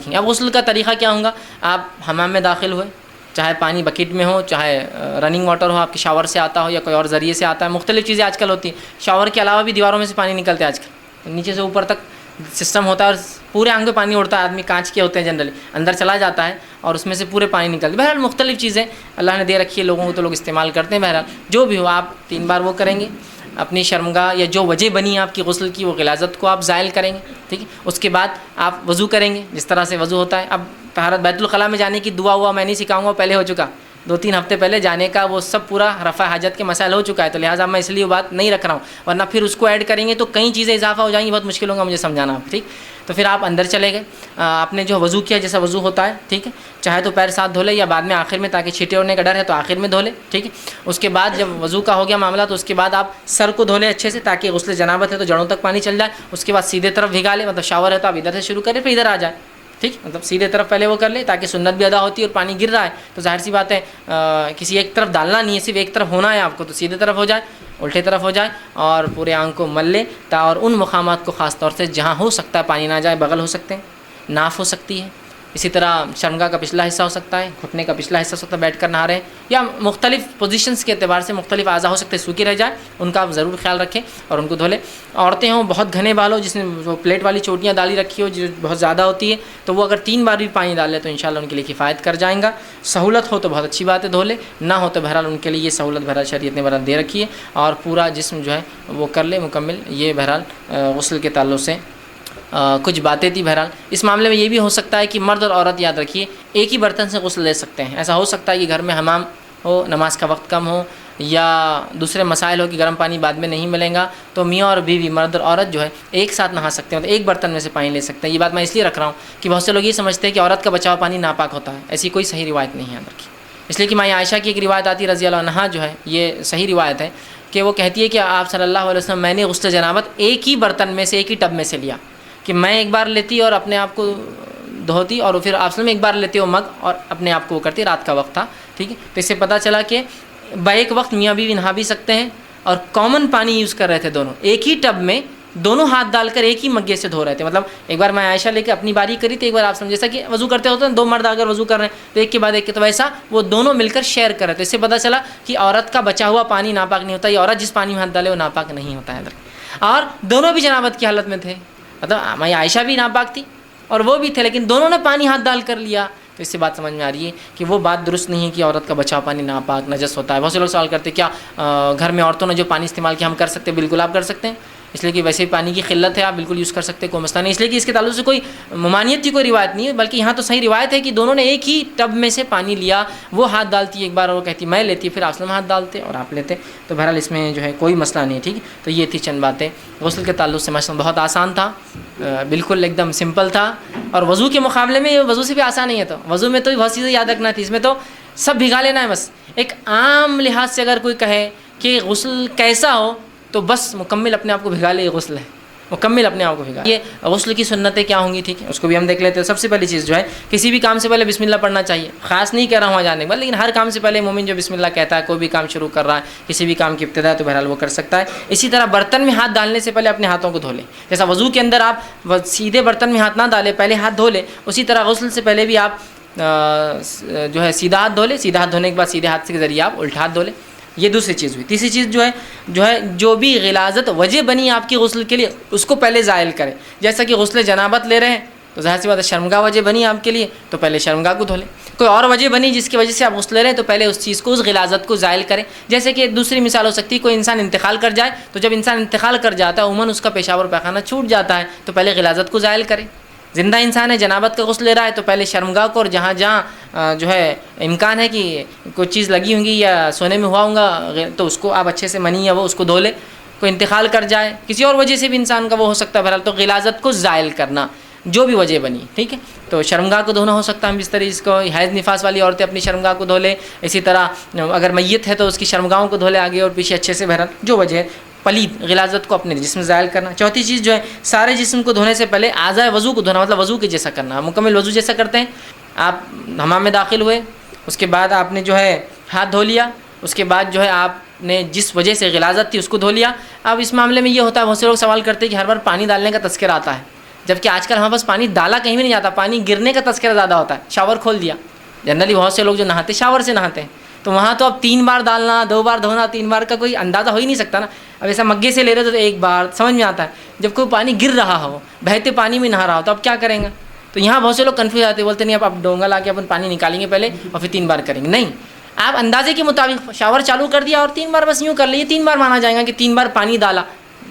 سیکھیں گے۔ اب غسل کا طریقہ کیا ہوگا، آپ حمام میں داخل ہوئے، چاہے پانی بکیٹ میں ہو، چاہے رننگ واٹر ہو، آپ کے شاور سے آتا ہو یا کوئی اور ذریعے سے آتا ہے، مختلف چیزیں آج کل ہوتی ہیں۔ شاور کے علاوہ بھی دیواروں میں سے پانی نکلتا ہے آج کل، نیچے سے اوپر تک سسٹم ہوتا ہے اور پورے آنگ پہ پانی اڑتا ہے، آدمی کانچ کے ہوتے ہیں جنرلی، اندر چلا جاتا ہے اور اس میں سے پورے پانی نکلتے ہیں۔ بہرحال مختلف چیزیں اللہ نے دے رکھی ہے لوگوں کو، تو لوگ استعمال کرتے ہیں۔ بہرحال جو بھی ہو، آپ 3 بار وہ کریں گے، اپنی شرمگاہ یا جو وجہ بنی ہے آپ کی غسل کی، وہ غلاظت کو آپ زائل کریں گے، ٹھیک ہے۔ اس کے بعد آپ وضو کریں گے جس طرح سے وضو ہوتا ہے۔ اب طہارت بیت الخلاء میں جانے کی دعا ہوا میں نہیں سکھاؤں گا، پہلے ہو چکا 2-3 ہفتے پہلے جانے کا، وہ سب پورا رفع حاجت کے مسائل ہو چکا ہے، تو لہٰذا میں اس لیے وہ بات نہیں رکھ رہا ہوں، ورنہ پھر اس کو ایڈ کریں گے تو کئی چیزیں اضافہ ہو جائیں گی، بہت مشکل ہوگا مجھے سمجھانا آپ، ٹھیک۔ تو پھر آپ اندر چلے گئے، آپ نے جو وضو کیا جیسا وضو ہوتا ہے، ٹھیک ہے، چاہے تو پیر ساتھ دھو لے یا بعد میں آخر میں، تاکہ چھینٹے اڑنے کا ڈر ہے تو آخر میں دھو لے، ٹھیک ہے۔ اس کے بعد جب وضو کا ہو گیا معاملہ، تو اس کے بعد آپ سر کو دھو لیں اچھے سے، تاکہ غسل جنابت ہے تو جڑوں تک پانی چل جائے۔ اس کے بعد سیدھے طرف بھگا لیں، مطلب شاور ہے تو آپ ادھر سے شروع کریں پھر ادھر آ جائے، ٹھیک، مطلب سیدھے طرف پہلے وہ کر لیں تاکہ سنت بھی ادا ہوتی ہے، اور پانی گر رہا ہے تو ظاہر سی بات ہے کسی ایک طرف ڈالنا نہیں ہے، صرف ایک طرف ہونا ہے آپ کو، تو سیدھے طرف ہو جائے، الٹے طرف ہو جائے، اور پورے آنگ کو مل لے، اور ان مقامات کو خاص طور سے جہاں ہو سکتا ہے پانی نہ جائے، بغل ہو سکتے ہیں، ناف ہو سکتی ہے، اسی طرح شرمگاہ کا پچھلا حصہ ہو سکتا ہے، گھٹنے کا پچھلا حصہ ہو سکتا ہے، بیٹھ کر نہا رہے ہیں، یا مختلف پوزیشنز کے اعتبار سے مختلف اعضاء ہو سکتے ہیں سوکھی رہ جائے، ان کا آپ ضرور خیال رکھیں اور ان کو دھو لیں۔ عورتیں ہوں بہت گھنے بال ہو، جس نے وہ پلیٹ والی چوٹیاں ڈالی رکھی ہو جو بہت زیادہ ہوتی ہے، تو وہ اگر 3 بار بھی پانی ڈال لے تو انشاءاللہ ان کے لیے کفایت کر جائیں گا۔ سہولت ہو تو بہت اچھی بات ہے، دھو لے، نہ ہو تو بہرحال ان کے لیے یہ سہولت بہرحال شریعت نے بہرحال دے رکھی ہے، اور پورا جسم جو ہے وہ کر لے مکمل۔ یہ بہرحال غسل کے تعلق سے کچھ باتیں تھی۔ بہرحال اس معاملے میں یہ بھی ہو سکتا ہے کہ مرد اور عورت یاد رکھیے ایک ہی برتن سے غسل لے سکتے ہیں۔ ایسا ہو سکتا ہے کہ گھر میں حمام ہو، نماز کا وقت کم ہو، یا دوسرے مسائل ہو کہ گرم پانی بعد میں نہیں ملیں گا، تو میاں اور بیوی، مرد اور عورت جو ہے ایک ساتھ نہا سکتے ہیں، مطلب ایک برتن میں سے پانی لے سکتے ہیں۔ یہ بات میں اس لیے رکھ رہا ہوں کہ بہت سے لوگ یہ سمجھتے ہیں کہ عورت کا بچا ہوا پانی ناپاک ہوتا ہے، ایسی کوئی صحیح روایت نہیں ہے یاد رکھیے۔ اس لیے کہ ماں عائشہ کی ایک روایت آتی ہے رضی اللہ عنہا، جو ہے یہ صحیح روایت ہے، کہ وہ کہتی ہے کہ آپ صلی اللہ علیہ وسلم میں نے غسل جنابت ایک ہی برتن میں سے، ایک ہی ٹب میں سے لیا، کہ میں ایک بار لیتی اور اپنے آپ کو دھوتی، اور پھر آپ ایک بار لیتے ہو مگ اور اپنے آپ کو وہ کرتی، رات کا وقت تھا، ٹھیک ہے۔ تو اس سے پتہ چلا کہ بیک وقت میاں بیوی نہا بھی سکتے ہیں، اور کامن پانی یوز کر رہے تھے دونوں، ایک ہی ٹب میں دونوں ہاتھ ڈال کر ایک ہی مگے سے دھو رہے تھے۔ مطلب ایک بار میں عائشہ لے کے اپنی باری کری تھی، ایک بار آپ سمجھ جیسا کہ وضو کرتے ہوتے ہیں 2 مرد اگر وضو کر رہے ہیں تو ایک کے بعد ایک کے، تو ویسا وہ دونوں مل کر شیئر کر رہے تھے۔ اس سے پتہ چلا کہ عورت کا بچا ہوا پانی ناپاک نہیں ہوتا، یہ عورت جس پانی میں ہاتھ ڈالے وہ ناپاک نہیں ہوتا ہے، اور دونوں بھی جنابت کی حالت میں تھے، مطلب میں عائشہ بھی ناپاک تھی اور وہ بھی تھے، لیکن دونوں نے پانی ہاتھ ڈال کر لیا۔ تو اس سے بات سمجھ میں آ رہی ہے کہ وہ بات درست نہیں ہے کہ عورت کا بچا پانی ناپاک نجس ہوتا ہے۔ بہت سے لوگ سوال کرتے ہیں کیا گھر میں عورتوں نے جو پانی استعمال کیا ہم کر سکتے ہیں؟ بالکل آپ کر سکتے ہیں، اس لیے کہ ویسے ہی پانی کی قلت ہے، آپ بالکل یوز کر سکتے ہیں، کوئی مسئلہ نہیں۔ اس لیے کہ اس کے تعلق سے کوئی ممانعت کی کوئی روایت نہیں ہے، بلکہ یہاں تو صحیح روایت ہے کہ دونوں نے ایک ہی ٹب میں سے پانی لیا، وہ ہاتھ ڈالتی ایک بار اور وہ کہتی میں لیتی، پھر آپ ہاتھ ڈالتے اور آپ لیتے، تو بہرحال اس میں جو ہے کوئی مسئلہ نہیں ہے، ٹھیک ہے۔ تو یہ تھی چند باتیں غسل کے تعلق سے، مثلا بہت آسان تھا، بالکل ایک دم سمپل تھا، اور وضو کے مقابلے میں وضو سے بھی آسان نہیں ہے، تو وضو میں تو بہت چیزیں یاد رکھنا تھی، اس میں تو سب بھگا لینا ہے بس۔ ایک عام لحاظ سے اگر کوئی کہے کہ غسل کیسا ہو تو بس مکمل اپنے آپ کو بھگا لے، یہ غسل ہے، مکمل اپنے آپ کو بھگا۔ یہ غسل کی سنتیں کیا ہوں گی، ٹھیک ہے، اس کو بھی ہم دیکھ لیتے ہیں۔ سب سے پہلی چیز جو ہے کسی بھی کام سے پہلے بسم اللہ پڑھنا چاہیے، خاص نہیں کہہ رہا ہوں وہاں جانے کے بعد، لیکن ہر کام سے پہلے مومن جو بسم اللہ کہتا ہے، کوئی بھی کام شروع کر رہا ہے، کسی بھی کام کی ابتدا ہے تو بہرحال وہ کر سکتا ہے۔ اسی طرح برتن میں ہاتھ ڈالنے سے پہلے اپنے ہاتھوں کو دھو لیں، جیسا وضو کے اندر آپ سیدھے برتن میں ہاتھ نہ ڈالیں، پہلے ہاتھ دھو لیں، اسی طرح غسل سے پہلے بھی آپ جو ہے سیدھا ہاتھ دھو لیں، سیدھا ہاتھ دھونے کے بعد سیدھے ہاتھ کے ذریعے آپ الٹا ہاتھ دھو لیں۔ یہ دوسری چیز ہوئی۔ تیسری چیز جو بھی غلاظت وجہ بنی آپ کی غسل کے لیے اس کو پہلے زائل کریں، جیسا کہ غسل جنابت لے رہے ہیں تو ظاہر سی بات ہے شرمگاہ وجہ بنی آپ کے لیے تو پہلے شرمگاہ کو دھو لیں، کوئی اور وجہ بنی جس کی وجہ سے آپ غسل لے رہے ہیں تو پہلے اس چیز کو، اس غلاظت کو زائل کریں۔ جیسے کہ دوسری مثال ہو سکتی ہے کوئی انسان انتقال کر جائے، تو جب انسان انتقال کر جاتا ہے عموماً اس کا پیشاب اور پیخانہ چھوٹ جاتا ہے، تو پہلے غلاظت کو زائل کریں۔ زندہ انسان ہے، جنابت کا غسل لے رہا ہے تو پہلے شرمگاہ کو، اور جہاں جہاں جو ہے امکان ہے کہ کوئی چیز لگی ہوں گی یا سونے میں ہوا ہوگا تو اس کو آپ اچھے سے منی یا وہ اس کو دھو لیں۔ کوئی انتقال کر جائے، کسی اور وجہ سے بھی انسان کا وہ ہو سکتا ہے بہرحال، تو غلاظت کو زائل کرنا جو بھی وجہ بنی، ٹھیک ہے۔ تو شرمگاہ کو دھونا ہو سکتا ہے، ہم اس طرح اس کو حیض نفاس والی عورتیں اپنی شرمگاہ کو دھو لیں، اسی طرح اگر میت ہے تو اس کی شرمگاہوں کو دھو لیں آگے اور پیچھے اچھے سے، بہرحال جو وجہ ہے پلید غلاظت کو اپنے جسم زائل کرنا۔ چوتھی چیز جو ہے سارے جسم کو دھونے سے پہلے اعضاء وضو کو دھونا، مطلب وضو کے جیسا کرنا، مکمل وضو جیسا کرتے ہیں۔ آپ حمام میں داخل ہوئے، اس کے بعد آپ نے جو ہے ہاتھ دھو لیا، اس کے بعد جو ہے آپ نے جس وجہ سے غلاظت تھی اس کو دھو لیا۔ اب اس معاملے میں یہ ہوتا ہے بہت سے لوگ سوال کرتے ہیں کہ ہر بار پانی ڈالنے کا تذکرہ آتا ہے جبکہ آج کل ہمارے پاس پانی ڈالا کہیں بھی نہیں جاتا, پانی گرنے کا تذکرہ زیادہ ہوتا ہے. شاور کھول دیا, جنرلی بہت سے لوگ جو نہاتے شاور سے نہاتے ہیں, تو وہاں تو اب 3 بار ڈالنا, 2 بار دھونا, 3 بار کا کوئی اندازہ ہو ہی نہیں سکتا نا. اب ایسا مگے سے لے رہے تو 1 بار سمجھ میں آتا ہے. جب کوئی پانی گر رہا ہو, بہتے پانی میں نہا رہا ہو, تو اب کیا کریں گے؟ تو یہاں بہت سے لوگ کنفیوز آتے ہیں, بولتے نہیں اب ڈونگا لا کے اپن پانی نکالیں گے پہلے اور پھر 3 بار کریں گے. نہیں, آپ اندازے کے مطابق شاور چالو کر دیا اور 3 بار بس یوں کر لیے. 3 بار مانا جائے گا کہ 3 بار پانی ڈالا,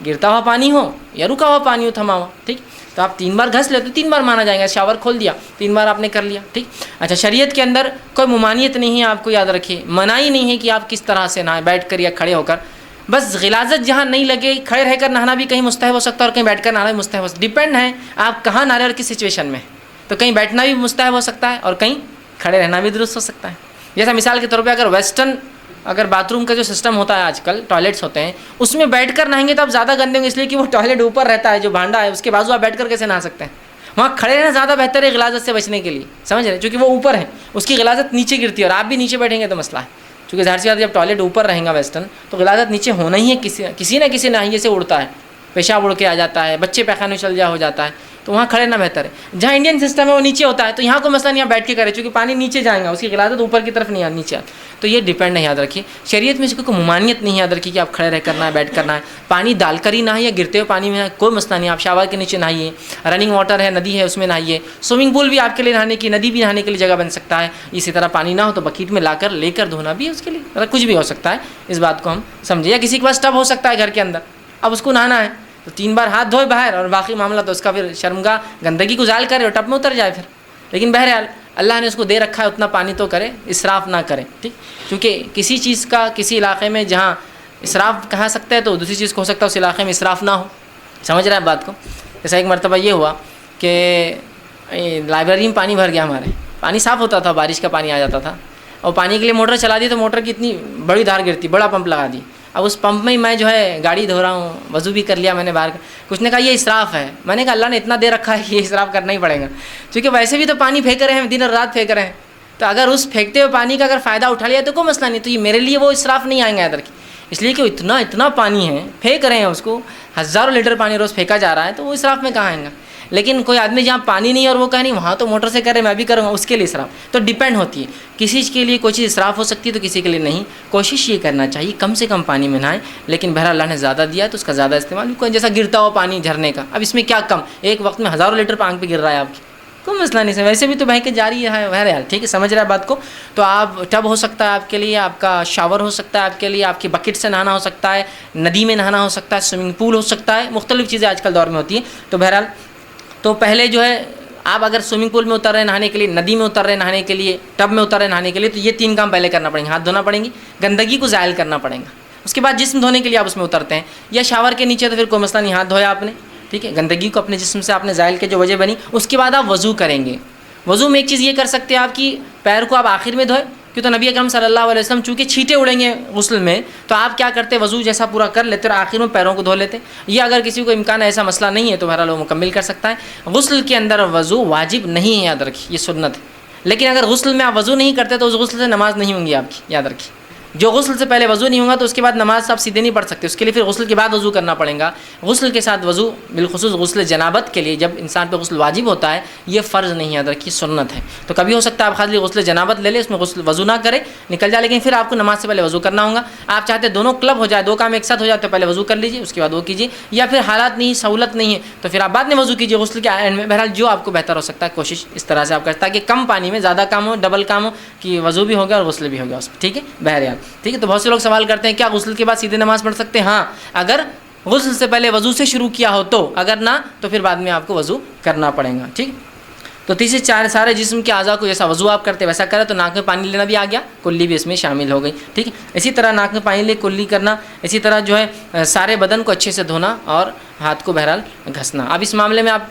گرتا ہوا پانی ہو یا رکا ہوا پانی ہو, تھما ہوا, ٹھیک. تو آپ 3 بار گھس لیتے, 3 بار مانا جائے گا. شاور کھول دیا, 3 بار آپ نے کر لیا, ٹھیک. اچھا, شریعت کے اندر کوئی ممانعت نہیں ہے, آپ کو یاد رکھیے. منائی نہیں ہے کہ آپ کس طرح سے نہائیں, بیٹھ کر یا کھڑے ہو کر. بس غلاظت جہاں نہیں لگے, کھڑے رہ کر نہانا بھی کہیں مستحب ہو سکتا ہے اور کہیں بیٹھ کر نہانا بھی مستحب ہو سکتا ہے. ڈیپینڈ ہے آپ کہاں نہا رہے اور کس سچویشن میں. تو کہیں بیٹھنا بھی مستحب ہو سکتا ہے اور کہیں کھڑے رہنا بھی درست ہو سکتا ہے. جیسا مثال کے طور پہ اگر ویسٹرن اگر باتھ روم کا جو سسٹم ہوتا ہے آج کل, ٹوائلٹس ہوتے ہیں, اس میں بیٹھ کر نہائیں گے تو آپ زیادہ گندے ہوں گے, اس لیے کہ وہ ٹوائلٹ اوپر رہتا ہے, جو بھانڈا ہے اس کے بازو آپ بیٹھ کر کیسے نہا سکتے ہیں. وہاں کھڑے رہنا زیادہ بہتر ہے غلاظت سے بچنے کے لیے, سمجھ رہے ہیں, چونکہ وہ اوپر ہے, اس کی غلاظت نیچے گرتی ہے اور آپ بھی نیچے بیٹھیں گے تو مسئلہ ہے. چونکہ ظاہر سی بات جب ٹوائلٹ اوپر رہیں گا ویسٹرن, تو غلاظت نیچے ہونا ہی ہے, کسی نہ کسی ناحیے سے اڑتا ہے, پیشاب اڑ کے آ جاتا ہے, بچے پیخانے چل جا ہو جاتا ہے. تو وہاں کھڑے نہ بہتر ہے. جہاں انڈین سسٹم ہے وہ نیچے ہوتا ہے, تو یہاں کوئی مسئلہ نہیں, آپ بیٹھ کے کریں, چونکہ پانی نیچے جائیں گا, اس کی غلاظت اوپر کی طرف نہیں نیچے. تو یہ ڈیپینڈ ہے, یاد رکھیے. شریعت میں اس کو کوئی ممانعت نہیں, یاد رکھیے کہ آپ کھڑے رہ کرنا ہے, بیٹھ کرنا ہے. پانی ڈال کر ہی نہائیے, گرتے ہوئے پانی میں کوئی مسئلہ نہیں, آپ شاور کے نیچے نہائیے. رننگ واٹر ہے, ندی ہے, اس میں نہائیے. سوئمنگ پول بھی آپ کے لیے نہانے کی, ندی بھی نہانے کے لیے جگہ بن سکتا ہے. اسی طرح پانی نہ ہو تو بکیٹ میں لا کر لے کر دھونا بھی ہے اس کے لیے, کچھ بھی ہو سکتا ہے. اس بات کو ہم سمجھیں. یا کسی کے پاس ٹب ہو سکتا ہے گھر کے اندر, اب اس کو نہانا ہے تو 3 بار ہاتھ دھوئے باہر, اور باقی معاملہ تو اس کا پھر شرمگاہ گندگی کو زائل کرے اور ٹب میں اتر جائے پھر. لیکن بہرحال اللہ نے اس کو دے رکھا ہے, اتنا پانی تو کرے, اسراف نہ کرے, ٹھیک. کیونکہ کسی چیز کا کسی علاقے میں جہاں اسراف کہا سکتا ہے, تو دوسری چیز کو ہو سکتا ہے اس علاقے میں اسراف نہ ہو. سمجھ رہے ہیں بات کو. جیسا ایک مرتبہ یہ ہوا کہ لائبریری میں پانی بھر گیا ہمارے, پانی صاف ہوتا تھا, بارش کا پانی آ جاتا تھا, اور پانی کے لیے موٹر چلا دی تو موٹر کی اتنی بڑی دھار گرتی, بڑا پمپ لگا دی. اب اس پمپ میں ہی میں جو ہے گاڑی دھو رہا ہوں, وضو بھی کر لیا میں نے باہر. کچھ نے کہا یہ اسراف ہے. میں نے کہا اللہ نے اتنا دے رکھا ہے, یہ اسراف کرنا ہی پڑے گا, کیونکہ ویسے بھی تو پانی پھینک رہے ہیں, دن اور رات پھینک رہے ہیں. تو اگر اس پھینکتے ہوئے پانی کا اگر فائدہ اٹھا لیا تو کوئی مسئلہ نہیں, تو یہ میرے لیے وہ اسراف نہیں آئیں گا ادھر کی. اس لیے کہ اتنا پانی ہے, پھینک رہے ہیں اس کو, ہزاروں لیٹر پانی روز پھینکا جا رہا ہے, تو وہ اسراف میں کہاں آئیں گا. لیکن کوئی آدمی جہاں پانی نہیں اور وہ کہہ نہیں وہاں تو موٹر سے کرے, میں بھی کروں گا, اس کے لیے اسراف. تو ڈیپینڈ ہوتی ہے, کسی کے لیے کوئی چیز اسراف ہو سکتی ہے تو کسی کے لیے نہیں. کوشش یہ کرنا چاہیے کم سے کم پانی میں نہائیں, لیکن بہرحال اللہ نے زیادہ دیا ہے تو اس کا زیادہ استعمال. جیسا گرتا ہوا پانی جھرنے کا, اب اس میں کیا کم, ایک وقت میں ہزاروں لیٹر پانی پہ گر رہا ہے آپ کی, کوئی مسئلہ نہیں ہے, ویسے بھی تو بہہ کے جاری ہے بہرحال, ٹھیک ہے. سمجھ رہا ہے بات کو. تو آپ ٹب ہو سکتا ہے آپ کے لیے, آپ کا شاور ہو سکتا ہے آپ کے لیے, آپ کی بکٹ سے نہانا ہو سکتا ہے, ندی میں نہانا ہو سکتا ہے, سوئمنگ پول ہو سکتا ہے, مختلف چیزیں آج کل دور میں ہوتی ہیں. تو بہرحال تو پہلے جو ہے آپ اگر سوئمنگ پول میں اتر رہے ہیں نہانے کے لیے, ندی میں اتر رہے ہیں نہانے کے لیے, ٹب میں اتر رہے ہیں نہانے کے لیے, تو یہ 3 کام پہلے کرنا پڑیں گے. ہاتھ دھونا پڑیں گی, گندگی کو زائل کرنا پڑے گا. اس کے بعد جسم دھونے کے لیے آپ اس میں اترتے ہیں, یا شاور کے نیچے تو پھر کوئی مسئلہ نہیں, ہاتھ دھویا آپ نے, ٹھیک ہے, گندگی کو اپنے جسم سے آپ نے زائل کے جو وجہ بنی. اس کے بعد آپ وضو کریں گے. وضو میں ایک چیز یہ کر سکتے ہیں آپ کی پیر کو آپ آخر میں دھوئے, کیوں تو نبی اکرم صلی اللہ علیہ وسلم چونکہ چھینٹے اڑیں گے غسل میں, تو آپ کیا کرتے, وضو جیسا پورا کر لیتے اور آخر میں پیروں کو دھو لیتے. یا اگر کسی کو امکان ایسا مسئلہ نہیں ہے تو بہرحال وہ مکمل کر سکتا ہے. غسل کے اندر وضو واجب نہیں ہے, یاد رکھیے, یہ سنت ہے. لیکن اگر غسل میں آپ وضو نہیں کرتے تو اس غسل سے نماز نہیں ہوں گی آپ کی, یاد رکھیے. جو غسل سے پہلے وضو نہیں ہوگا تو اس کے بعد نماز آپ سیدھے نہیں پڑھ سکتے, اس کے لیے پھر غسل کے بعد وضو کرنا پڑے گا. غسل کے ساتھ وضو, بالخصوص غسل جنابت کے لیے جب انسان پہ غسل واجب ہوتا ہے, یہ فرض نہیں ہے, یاد رکھیے, سنت ہے. تو کبھی ہو سکتا ہے آپ خالی غسل جنابت لے لیں, اس میں غسل وضو نہ کرے, نکل جائے, لیکن پھر آپ کو نماز سے پہلے وضو کرنا ہوگا. آپ چاہتے دونوں کلب ہو جائے, 2 کام ایک ساتھ ہو جائے, تو پہلے وضو کر لیجیے, اس کے بعد وہ کیجیے. یا پھر حالات نہیں, سہولت نہیں ہے تو پھر آپ بعد میں وضو کیجیے غسل کے اینڈ میں. بہرحال جو آپ کو بہتر ہو سکتا ہے کوشش اس طرح سے آپ کریں, تاکہ کم پانی میں زیادہ کام ہو, ڈبل کام ہو, کہ وضو بھی ہو گیا اور غسل بھی ہو گیا اس میں, ٹھیک ہے. بہرحال ٹھیک ہے. تو بہت سے لوگ سوال کرتے ہیں کیا غسل کے بعد سیدھے نماز پڑھ سکتے ہیں؟ ہاں, اگر غسل سے پہلے وضو سے شروع کیا ہو تو, اگر نہ تو پھر بعد میں آپ کو وضو کرنا پڑے گا, ٹھیک. تو تیسرے 4 سارے جسم کے اعضاء کو جیسا وضو آپ کرتے ویسا کرے, تو ناک میں پانی لینا بھی آ گیا, کلی بھی اس میں شامل ہو گئی, ٹھیک ہے. اسی طرح ناک میں پانی لے کلی کرنا, اسی طرح جو ہے سارے بدن کو اچھے سے دھونا اور ہاتھ کو بہرحال گھسنا. اب اس معاملے میں آپ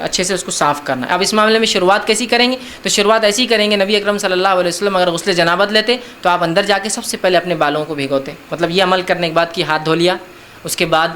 اچھے سے اس کو صاف کرنا. اب اس معاملے میں شروعات کیسی کریں گے؟ تو شروعات ایسی کریں گے, نبی اکرم صلی اللہ علیہ وسلم اگر غسل جنابت لیتے تو آپ اندر جا کے سب سے پہلے اپنے بالوں کو بھگوتے. مطلب یہ عمل کرنے کے بعد کہ ہاتھ دھو لیا, اس کے بعد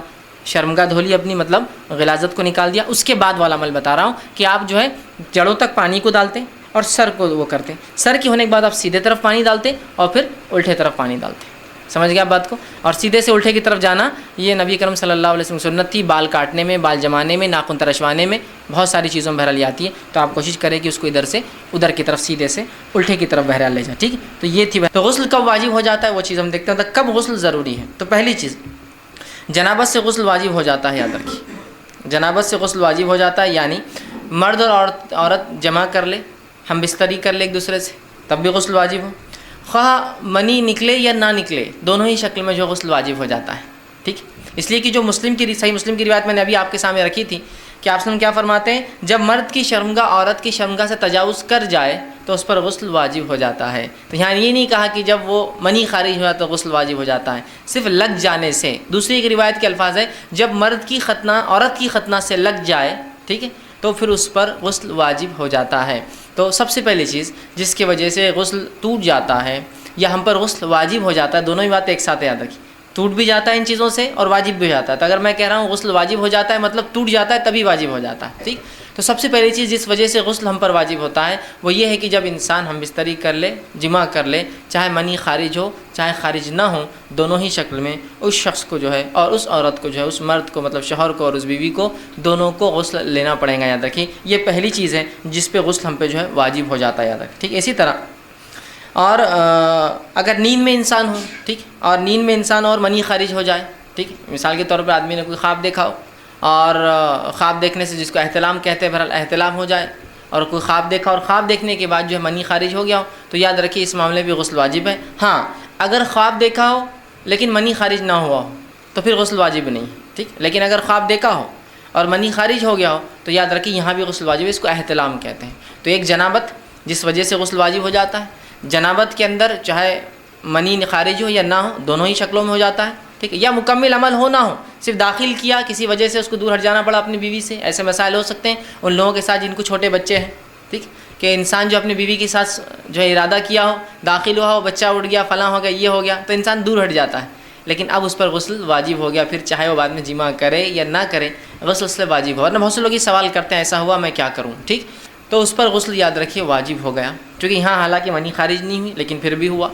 شرمگاہ دھو لی اپنی, مطلب غلاظت کو نکال دیا. اس کے بعد والا عمل بتا رہا ہوں کہ آپ جو ہے جڑوں تک پانی کو ڈالتے اور سر کو وہ کرتے. سر کے ہونے کے بعد آپ سیدھے طرف پانی ڈالتے اور پھر الٹے طرف پانی ڈالتے. سمجھ گیا بات کو؟ اور سیدھے سے الٹے کی طرف جانا یہ نبی کرم صلی اللہ علیہ وسلم کی سنت تھی. بال کاٹنے میں، بال جمانے میں، ناخن ترشوانے میں، بہت ساری چیزوں میں بہرحال آتی ہے. تو آپ کوشش کریں کہ اس کو ادھر سے ادھر کی طرف سیدھے سے الٹے کی طرف بہرحال لے جائیں. ٹھیک ہے، تو یہ تھی. تو غسل کب واجب ہو جاتا ہے وہ چیز ہم دیکھتے ہیں. کب غسل ضروری ہے؟ تو پہلی چیز جنابت سے غسل واجب ہو جاتا ہے. یاد رکھیے جنابت سے غسل واجب ہو جاتا ہے، یعنی مرد اور عورت جمع کر لے، ہم بستری کر لے ایک دوسرے سے، تب بھی غسل واجب ہو. خواہ منی نکلے یا نہ نکلے، دونوں ہی شکل میں جو غسل واجب ہو جاتا ہے. ٹھیک، اس لیے کہ جو صحیح مسلم کی روایت میں نے ابھی آپ کے سامنے رکھی تھی کہ آپ کیا فرماتے ہیں، جب مرد کی شرمگاہ عورت کی شرمگاہ سے تجاوز کر جائے تو اس پر غسل واجب ہو جاتا ہے. تو یہاں یہ نہیں کہا کہ جب وہ منی خارج ہوا تو غسل واجب ہو جاتا ہے، صرف لگ جانے سے. دوسری ایک روایت کے الفاظ ہے، جب مرد کی ختنہ عورت کی ختنہ سے لگ جائے، ٹھیک ہے، تو پھر اس پر غسل واجب ہو جاتا ہے. تو سب سے پہلی چیز جس کی وجہ سے غسل ٹوٹ جاتا ہے یا ہم پر غسل واجب ہو جاتا ہے، دونوں ہی باتیں ایک ساتھ یاد رکھیں. ٹوٹ بھی جاتا ہے ان چیزوں سے اور واجب بھی ہو جاتا ہے. تو اگر میں کہہ رہا ہوں غسل واجب ہو جاتا ہے مطلب ٹوٹ جاتا ہے تبھی واجب ہو جاتا ہے. ٹھیک، تو سب سے پہلی چیز جس وجہ سے غسل ہم پر واجب ہوتا ہے وہ یہ ہے کہ جب انسان ہم بستری کر لے، جمع کر لے، چاہے منی خارج ہو چاہے خارج نہ ہو، دونوں ہی شکل میں اس شخص کو جو ہے اور اس عورت کو جو ہے، اس مرد کو مطلب شوہر کو اور اس بیوی کو، دونوں کو غسل لینا پڑے گا. یاد رکھیے یہ پہلی چیز ہے جس پہ غسل ہم پہ جو ہے واجب ہو جاتا ہے. یاد رکھیں. ٹھیک، اسی طرح اور اگر نیند میں انسان ہو، ٹھیک، اور نیند میں انسان اور منی خارج ہو جائے، ٹھیک، مثال کے طور پر آدمی نے کوئی خواب دیکھا ہو اور خواب دیکھنے سے، جس کو احتلام کہتے ہیں، بہرحال احتلام ہو جائے، اور کوئی خواب دیکھا اور خواب دیکھنے کے بعد جو ہے منی خارج ہو گیا ہو، تو یاد رکھیے اس معاملے میں غسل واجب ہے. ہاں اگر خواب دیکھا ہو لیکن منی خارج نہ ہوا ہو تو پھر غسل واجب نہیں. ٹھیک، لیکن اگر خواب دیکھا ہو اور منی خارج ہو گیا ہو تو یاد رکھیے یہاں بھی غسل واجب ہے. اس کو احتلام کہتے ہیں. تو ایک جنابت جس وجہ سے غسل واجب ہو جاتا ہے، جنابت کے اندر چاہے منی خارج ہو یا نہ ہو، دونوں ہی شکلوں میں ہو جاتا ہے. ٹھیک ہے، یا مکمل عمل ہو نہ ہو، صرف داخل کیا کسی وجہ سے اس کو دور ہٹ جانا پڑا اپنی بیوی سے. ایسے مسائل ہو سکتے ہیں ان لوگوں کے ساتھ جن کو چھوٹے بچے ہیں. ٹھیک، کہ انسان جو اپنی بیوی کے ساتھ جو ہے ارادہ کیا ہو، داخل ہوا ہو، بچہ اٹھ گیا، فلاں ہو گیا، یہ ہو گیا، تو انسان دور ہٹ جاتا ہے. لیکن اب اس پر غسل واجب ہو گیا، پھر چاہے وہ بعد میں جمع کرے یا نہ کرے غسل اس سے واجب ہو. ورنہ بہت سے لوگ یہ سوال کرتے ہیں ایسا ہوا میں کیا کروں. ٹھیک، تو اس پر غسل یاد رکھیے واجب ہو گیا، کیونکہ یہاں حالانکہ منی خارج نہیں ہوئی لیکن پھر بھی ہوا،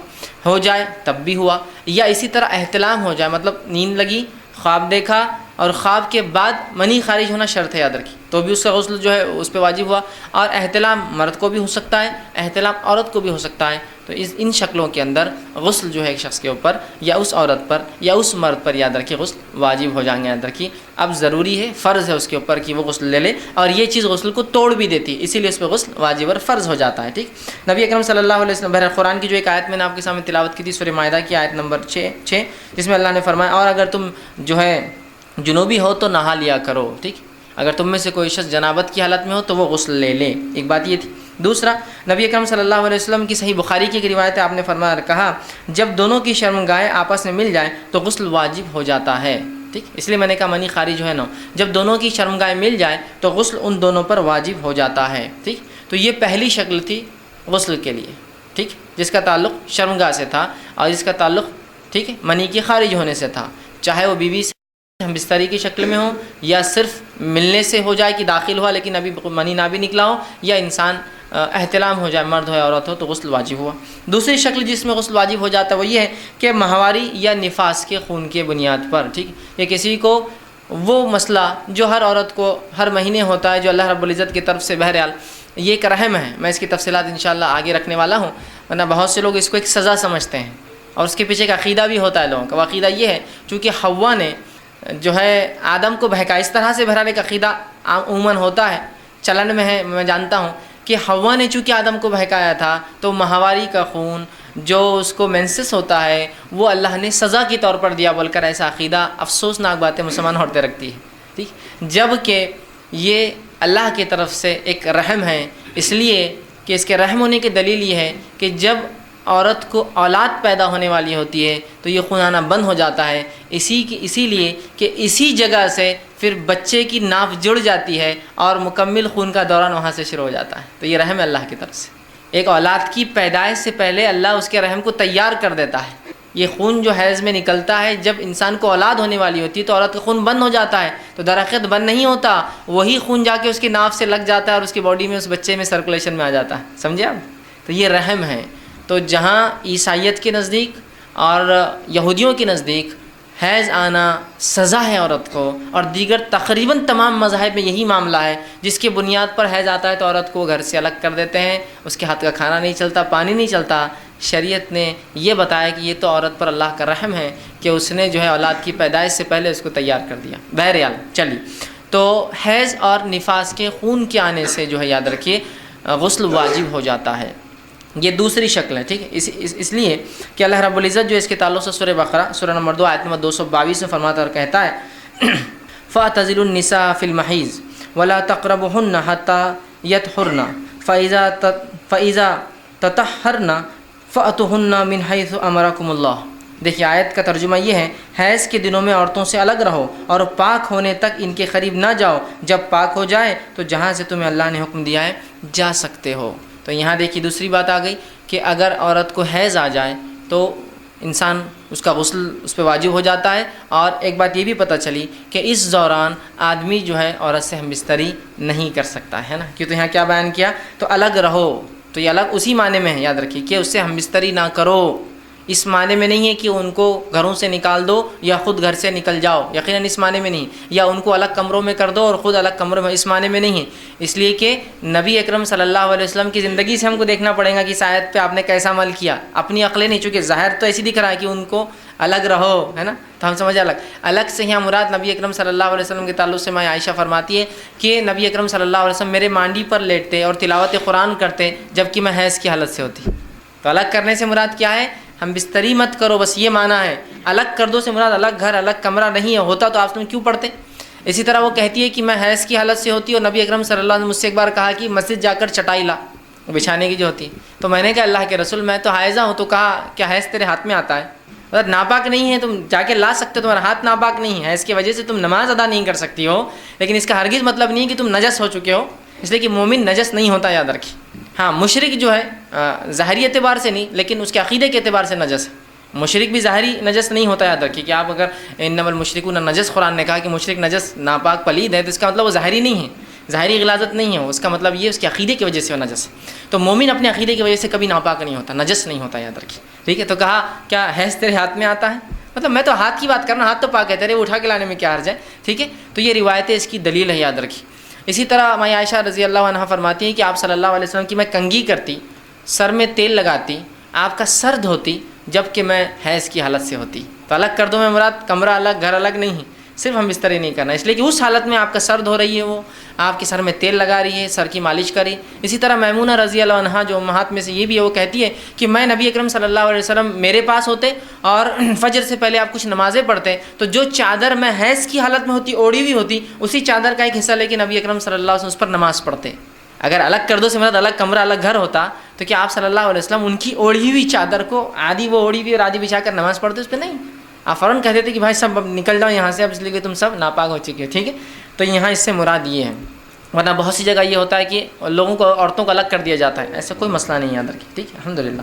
ہو جائے تب بھی ہوا. یا اسی طرح احتلام ہو جائے، مطلب نیند لگی، خواب دیکھا اور خواب کے بعد منی خارج ہونا شرط ہے، یاد رکھیے، تو بھی اس کا غسل جو ہے اس پہ واجب ہوا. اور احتلام مرد کو بھی ہو سکتا ہے، احتلام عورت کو بھی ہو سکتا ہے. تو ان شکلوں کے اندر غسل جو ہے ایک شخص کے اوپر یا اس عورت پر یا اس مرد پر یاد رکھیے غسل واجب ہو جائیں گے. یاد رکھیے اب ضروری ہے، فرض ہے اس کے اوپر کہ وہ غسل لے لے، اور یہ چیز غسل کو توڑ بھی دیتی ہے، اسی لیے اس پہ غسل واجب اور فرض ہو جاتا ہے. ٹھیک، نبی اکرم صلی اللہ علیہ وسلم بہرحال قرآن کی جو ایک آیت میں نے آپ کے سامنے تلاوت کی تھی، سورہ مائدہ کی آیت نمبر 6 جس میں اللہ نے فرمایا اور اگر تم جو ہے جنوبی ہو تو نہا لیا کرو. ٹھیک، اگر تم میں سے کوئی شخص جنابت کی حالت میں ہو تو وہ غسل لے لے. ایک بات یہ تھی. دوسرا، نبی اکرم صلی اللہ علیہ وسلم کی صحیح بخاری کی ایک روایت ہے، آپ نے فرمایا کہا جب دونوں کی شرمگاہیں آپس میں مل جائیں تو غسل واجب ہو جاتا ہے. ٹھیک، اس لیے میں نے کہا منی خارج ہے نا، جب دونوں کی شرمگاہیں مل جائیں تو غسل ان دونوں پر واجب ہو جاتا ہے. ٹھیک، تو یہ پہلی شکل تھی غسل کے لیے، ٹھیک، جس کا تعلق شرمگاہ سے تھا اور جس کا تعلق ٹھیک ہے منی کے خارج ہونے سے تھا، چاہے وہ بیوی سے ہم بستری کی شکل میں ہوں یا صرف ملنے سے ہو جائے کہ داخل ہوا لیکن ابھی منی نہ بھی نکلا ہو، یا انسان احتلام ہو جائے، مرد ہو یا عورت ہو، تو غسل واجب ہوا. دوسری شکل جس میں غسل واجب ہو جاتا ہے وہ یہ ہے کہ ماہواری یا نفاس کے خون کے بنیاد پر. ٹھیک، یہ کسی کو وہ مسئلہ جو ہر عورت کو ہر مہینے ہوتا ہے، جو اللہ رب العزت کی طرف سے بہرحال یہ ایک رحم ہے. میں اس کی تفصیلات انشاءاللہ آگے رکھنے والا ہوں، ورنہ بہت سے لوگ اس کو ایک سزا سمجھتے ہیں اور اس کے پیچھے ایک عقیدہ بھی ہوتا ہے لوگوں کا. وہ عقیدہ یہ ہے چونکہ حوا نے جو ہے آدم کو بہکا، اس طرح سے بہرحال ایک عقیدہ عموماً ہوتا ہے، چلن میں ہے، میں جانتا ہوں کہ حوا نے چونکہ آدم کو بہکایا تھا تو ماہواری کا خون جو اس کو مینسس ہوتا ہے وہ اللہ نے سزا کے طور پر دیا بول کر ایسا عقیدہ افسوسناک باتیں مسلمان عورتیں رکھتی ہے. ٹھیک، جب کہ یہ اللہ کی طرف سے ایک رحم ہے، اس لیے کہ اس کے رحم ہونے کی دلیل یہ ہے کہ جب عورت کو اولاد پیدا ہونے والی ہوتی ہے تو یہ خون آنا بند ہو جاتا ہے، اسی لیے کہ اسی جگہ سے پھر بچے کی ناف جڑ جاتی ہے اور مکمل خون کا دوران وہاں سے شروع ہو جاتا ہے. تو یہ رحم ہے اللہ کی طرف سے. ایک اولاد کی پیدائش سے پہلے اللہ اس کے رحم کو تیار کر دیتا ہے. یہ خون جو حیض میں نکلتا ہے جب انسان کو اولاد ہونے والی ہوتی ہے تو عورت کا خون بند ہو جاتا ہے، تو درخت بند نہیں ہوتا، وہی خون جا کے اس کی ناف سے لگ جاتا ہے اور اس کی باڈی میں اس بچے میں سرکولیشن میں آ جاتا ہے. سمجھے آپ؟ تو یہ رحم ہے. تو جہاں عیسائیت کے نزدیک اور یہودیوں کے نزدیک حیض آنا سزا ہے عورت کو، اور دیگر تقریباً تمام مذاہب میں یہی معاملہ ہے، جس کی بنیاد پر حیض آتا ہے تو عورت کو گھر سے الگ کر دیتے ہیں، اس کے ہاتھ کا کھانا نہیں چلتا، پانی نہیں چلتا۔ شریعت نے یہ بتایا کہ یہ تو عورت پر اللہ کا رحم ہے کہ اس نے جو ہے اولاد کی پیدائش سے پہلے اس کو تیار کر دیا۔ بہرحال چلیے، تو حیض اور نفاس کے خون کے آنے سے جو ہے یاد رکھیے غسل واجب ہو جاتا ہے۔ یہ دوسری شکل ہے، ٹھیک ہے، اس لیے کہ اللہ رب العزت جو اس کے تعلق سے سورہ بقرہ سورہ نمبر 2 آیت نمبر 222 میں فرماتا اور کہتا ہے فَاعْتَزِلُوا النِّسَاءَ فِي الْمَحِيضِ وَلَا تَقْرَبُوهُنَّ حَتَّى يَطْهُرْنَ فَإِذَا تَطَهَّرْنَ فَأْتُوهُنَّ مِنْ حَيْثُ أَمَرَكُمُ اللَّهُ۔ دیکھیے آیت کا ترجمہ یہ ہے، حیض کے دنوں میں عورتوں سے الگ رہو اور پاک ہونے تک ان کے قریب نہ جاؤ، جب پاک ہو جائے تو جہاں سے تمہیں اللہ نے حکم دیا ہے جا سکتے ہو۔ تو یہاں دیکھیے دوسری بات آ گئی کہ اگر عورت کو حیض آ جائے تو انسان اس کا غسل اس پہ واجب ہو جاتا ہے، اور ایک بات یہ بھی پتہ چلی کہ اس دوران آدمی جو ہے عورت سے ہم بستری نہیں کر سکتا ہے نا، کیوں؟ تو یہاں کیا بیان کیا؟ تو الگ رہو، تو یہ الگ اسی معنی میں ہے، یاد رکھیے کہ اس سے ہم بستری نہ کرو، اس معنی میں نہیں ہے کہ ان کو گھروں سے نکال دو یا خود گھر سے نکل جاؤ، یقیناً اس معنی میں نہیں، یا ان کو الگ کمروں میں کر دو اور خود الگ کمروں میں، اس معنی میں نہیں ہے۔ اس لیے کہ نبی اکرم صلی اللہ علیہ وسلم کی زندگی سے ہم کو دیکھنا پڑے گا کہ اس آیت پہ آپ نے کیسا عمل کیا، اپنی عقلیں نہیں، چونکہ ظاہر تو ایسی دکھ رہا ہے کہ ان کو الگ رہو، ہے نا، تو ہم سمجھے الگ سے یہاں مراد نبی اکرم صلی اللہ علیہ وسلم کے تعلق سے ماں عائشہ فرماتی ہے کہ نبی اکرم صلی اللہ علیہ وسلم میرے مانڈی پر لیٹتے اور تلاوت قرآن کرتے جبکہ میں حیض کی حالت سے ہوتی۔ تو الگ کرنے سے مراد کیا ہے؟ ہم بستری مت کرو، بس یہ معنی ہے۔ الگ کر دو سے مراد الگ گھر الگ کمرہ نہیں ہے، ہوتا تو آپ تم کیوں پڑھتے؟ اسی طرح وہ کہتی ہے کہ میں حیض کی حالت سے ہوتی، اور نبی اکرم صلی اللہ علیہ وسلم مجھ سے ایک بار کہا کہ مسجد جا کر چٹائی لا، بچھانے کی جو ہوتی، تو میں نے کہا اللہ کے رسول میں تو حائضہ ہوں، تو کہا کیا حیض تیرے ہاتھ میں آتا ہے؟ مطلب ناپاک نہیں ہے، تم جا کے لا سکتے، تمہارا ہاتھ ناپاک نہیں ہے، حیض کی وجہ سے تم نماز ادا نہیں کر سکتی ہو، لیکن اس کا ہرگز مطلب نہیں کہ تم نجس ہو چکے ہو، اس لیے کہ مومن نجس نہیں ہوتا، یاد رکھیے۔ ہاں مشرک جو ہے ظاہری اعتبار سے نہیں، لیکن اس کے عقیدے کے اعتبار سے نجس ہے۔ مشرک بھی ظاہری نجس نہیں ہوتا، یاد رکھیے کہ آپ اگر انما المشرکون نجس قرآن نے کہا کہ مشرک نجس ناپاک پلید ہے، تو اس کا مطلب وہ ظاہری نہیں ہے، ظاہری غلاظت نہیں ہے، اس کا مطلب یہ اس کے عقیدے کی وجہ سے وہ نجس ہے۔ تو مومن اپنے عقیدے کی وجہ سے کبھی ناپاک نہیں ہوتا، نجس نہیں ہوتا، یاد رکھیے، ٹھیک ہے۔ تو کہا کیا حیض تیرے ہاتھ میں آتا ہے؟ مطلب میں تو ہاتھ کی بات کرنا، ہاتھ تو پاک ہے تیرے، وہ اٹھا کے لانے میں کیا حرج ہے، ٹھیک ہے۔ تو یہ روایتیں اس کی دلیل ہے، یاد رکھیے۔ اسی طرح ماں عائشہ رضی اللہ عنہا فرماتی ہیں کہ آپ صلی اللہ علیہ وسلم کی میں کنگھی کرتی، سر میں تیل لگاتی، آپ کا سر دھوتی جب کہ میں حیض کی حالت سے ہوتی۔ تو الگ کر دو میں مراد کمرہ الگ گھر الگ نہیں، صرف ہم بستری نہیں کرنا، اس لیے کہ اس حالت میں آپ کا سر دھو رہی ہے، وہ آپ کے سر میں تیل لگا رہی ہے، سر کی مالش کری۔ اسی طرح میمونہ رضی اللہ عنہا جو امہات میں سے یہ بھی ہے، وہ کہتی ہے کہ میں نبی اکرم صلی اللہ علیہ وسلم میرے پاس ہوتے اور فجر سے پہلے آپ کچھ نمازیں پڑھتے، تو جو چادر میں حیض کی حالت میں ہوتی اوڑھی ہوئی ہوتی، اسی چادر کا ایک حصہ لے کے نبی اکرم صلی اللہ علیہ وسلم اس پر نماز پڑھتے۔ اگر الگ کر دو سے مراد الگ کمرہ الگ گھر ہوتا تو کیا آپ صلی اللہ علیہ وسلم ان کی اوڑھی ہوئی چادر کو آدھی وہ اوڑھی ہوئی اور آدھی بچھا کر نماز پڑھتے؟ اس پہ نہیں، آپ فوراً کہتے تھے کہ بھائی سب نکل جاؤ یہاں سے، اب اس لیے کہ تم سب ناپاک ہو چکے ہو، ٹھیک ہے۔ تو یہاں اس سے مراد یہ ہے، ورنہ بہت سی جگہ یہ ہوتا ہے کہ لوگوں کو عورتوں کو الگ کر دیا جاتا ہے، ایسا کوئی مسئلہ نہیں، یاد رکھیے، ٹھیک ہے، الحمدللہ۔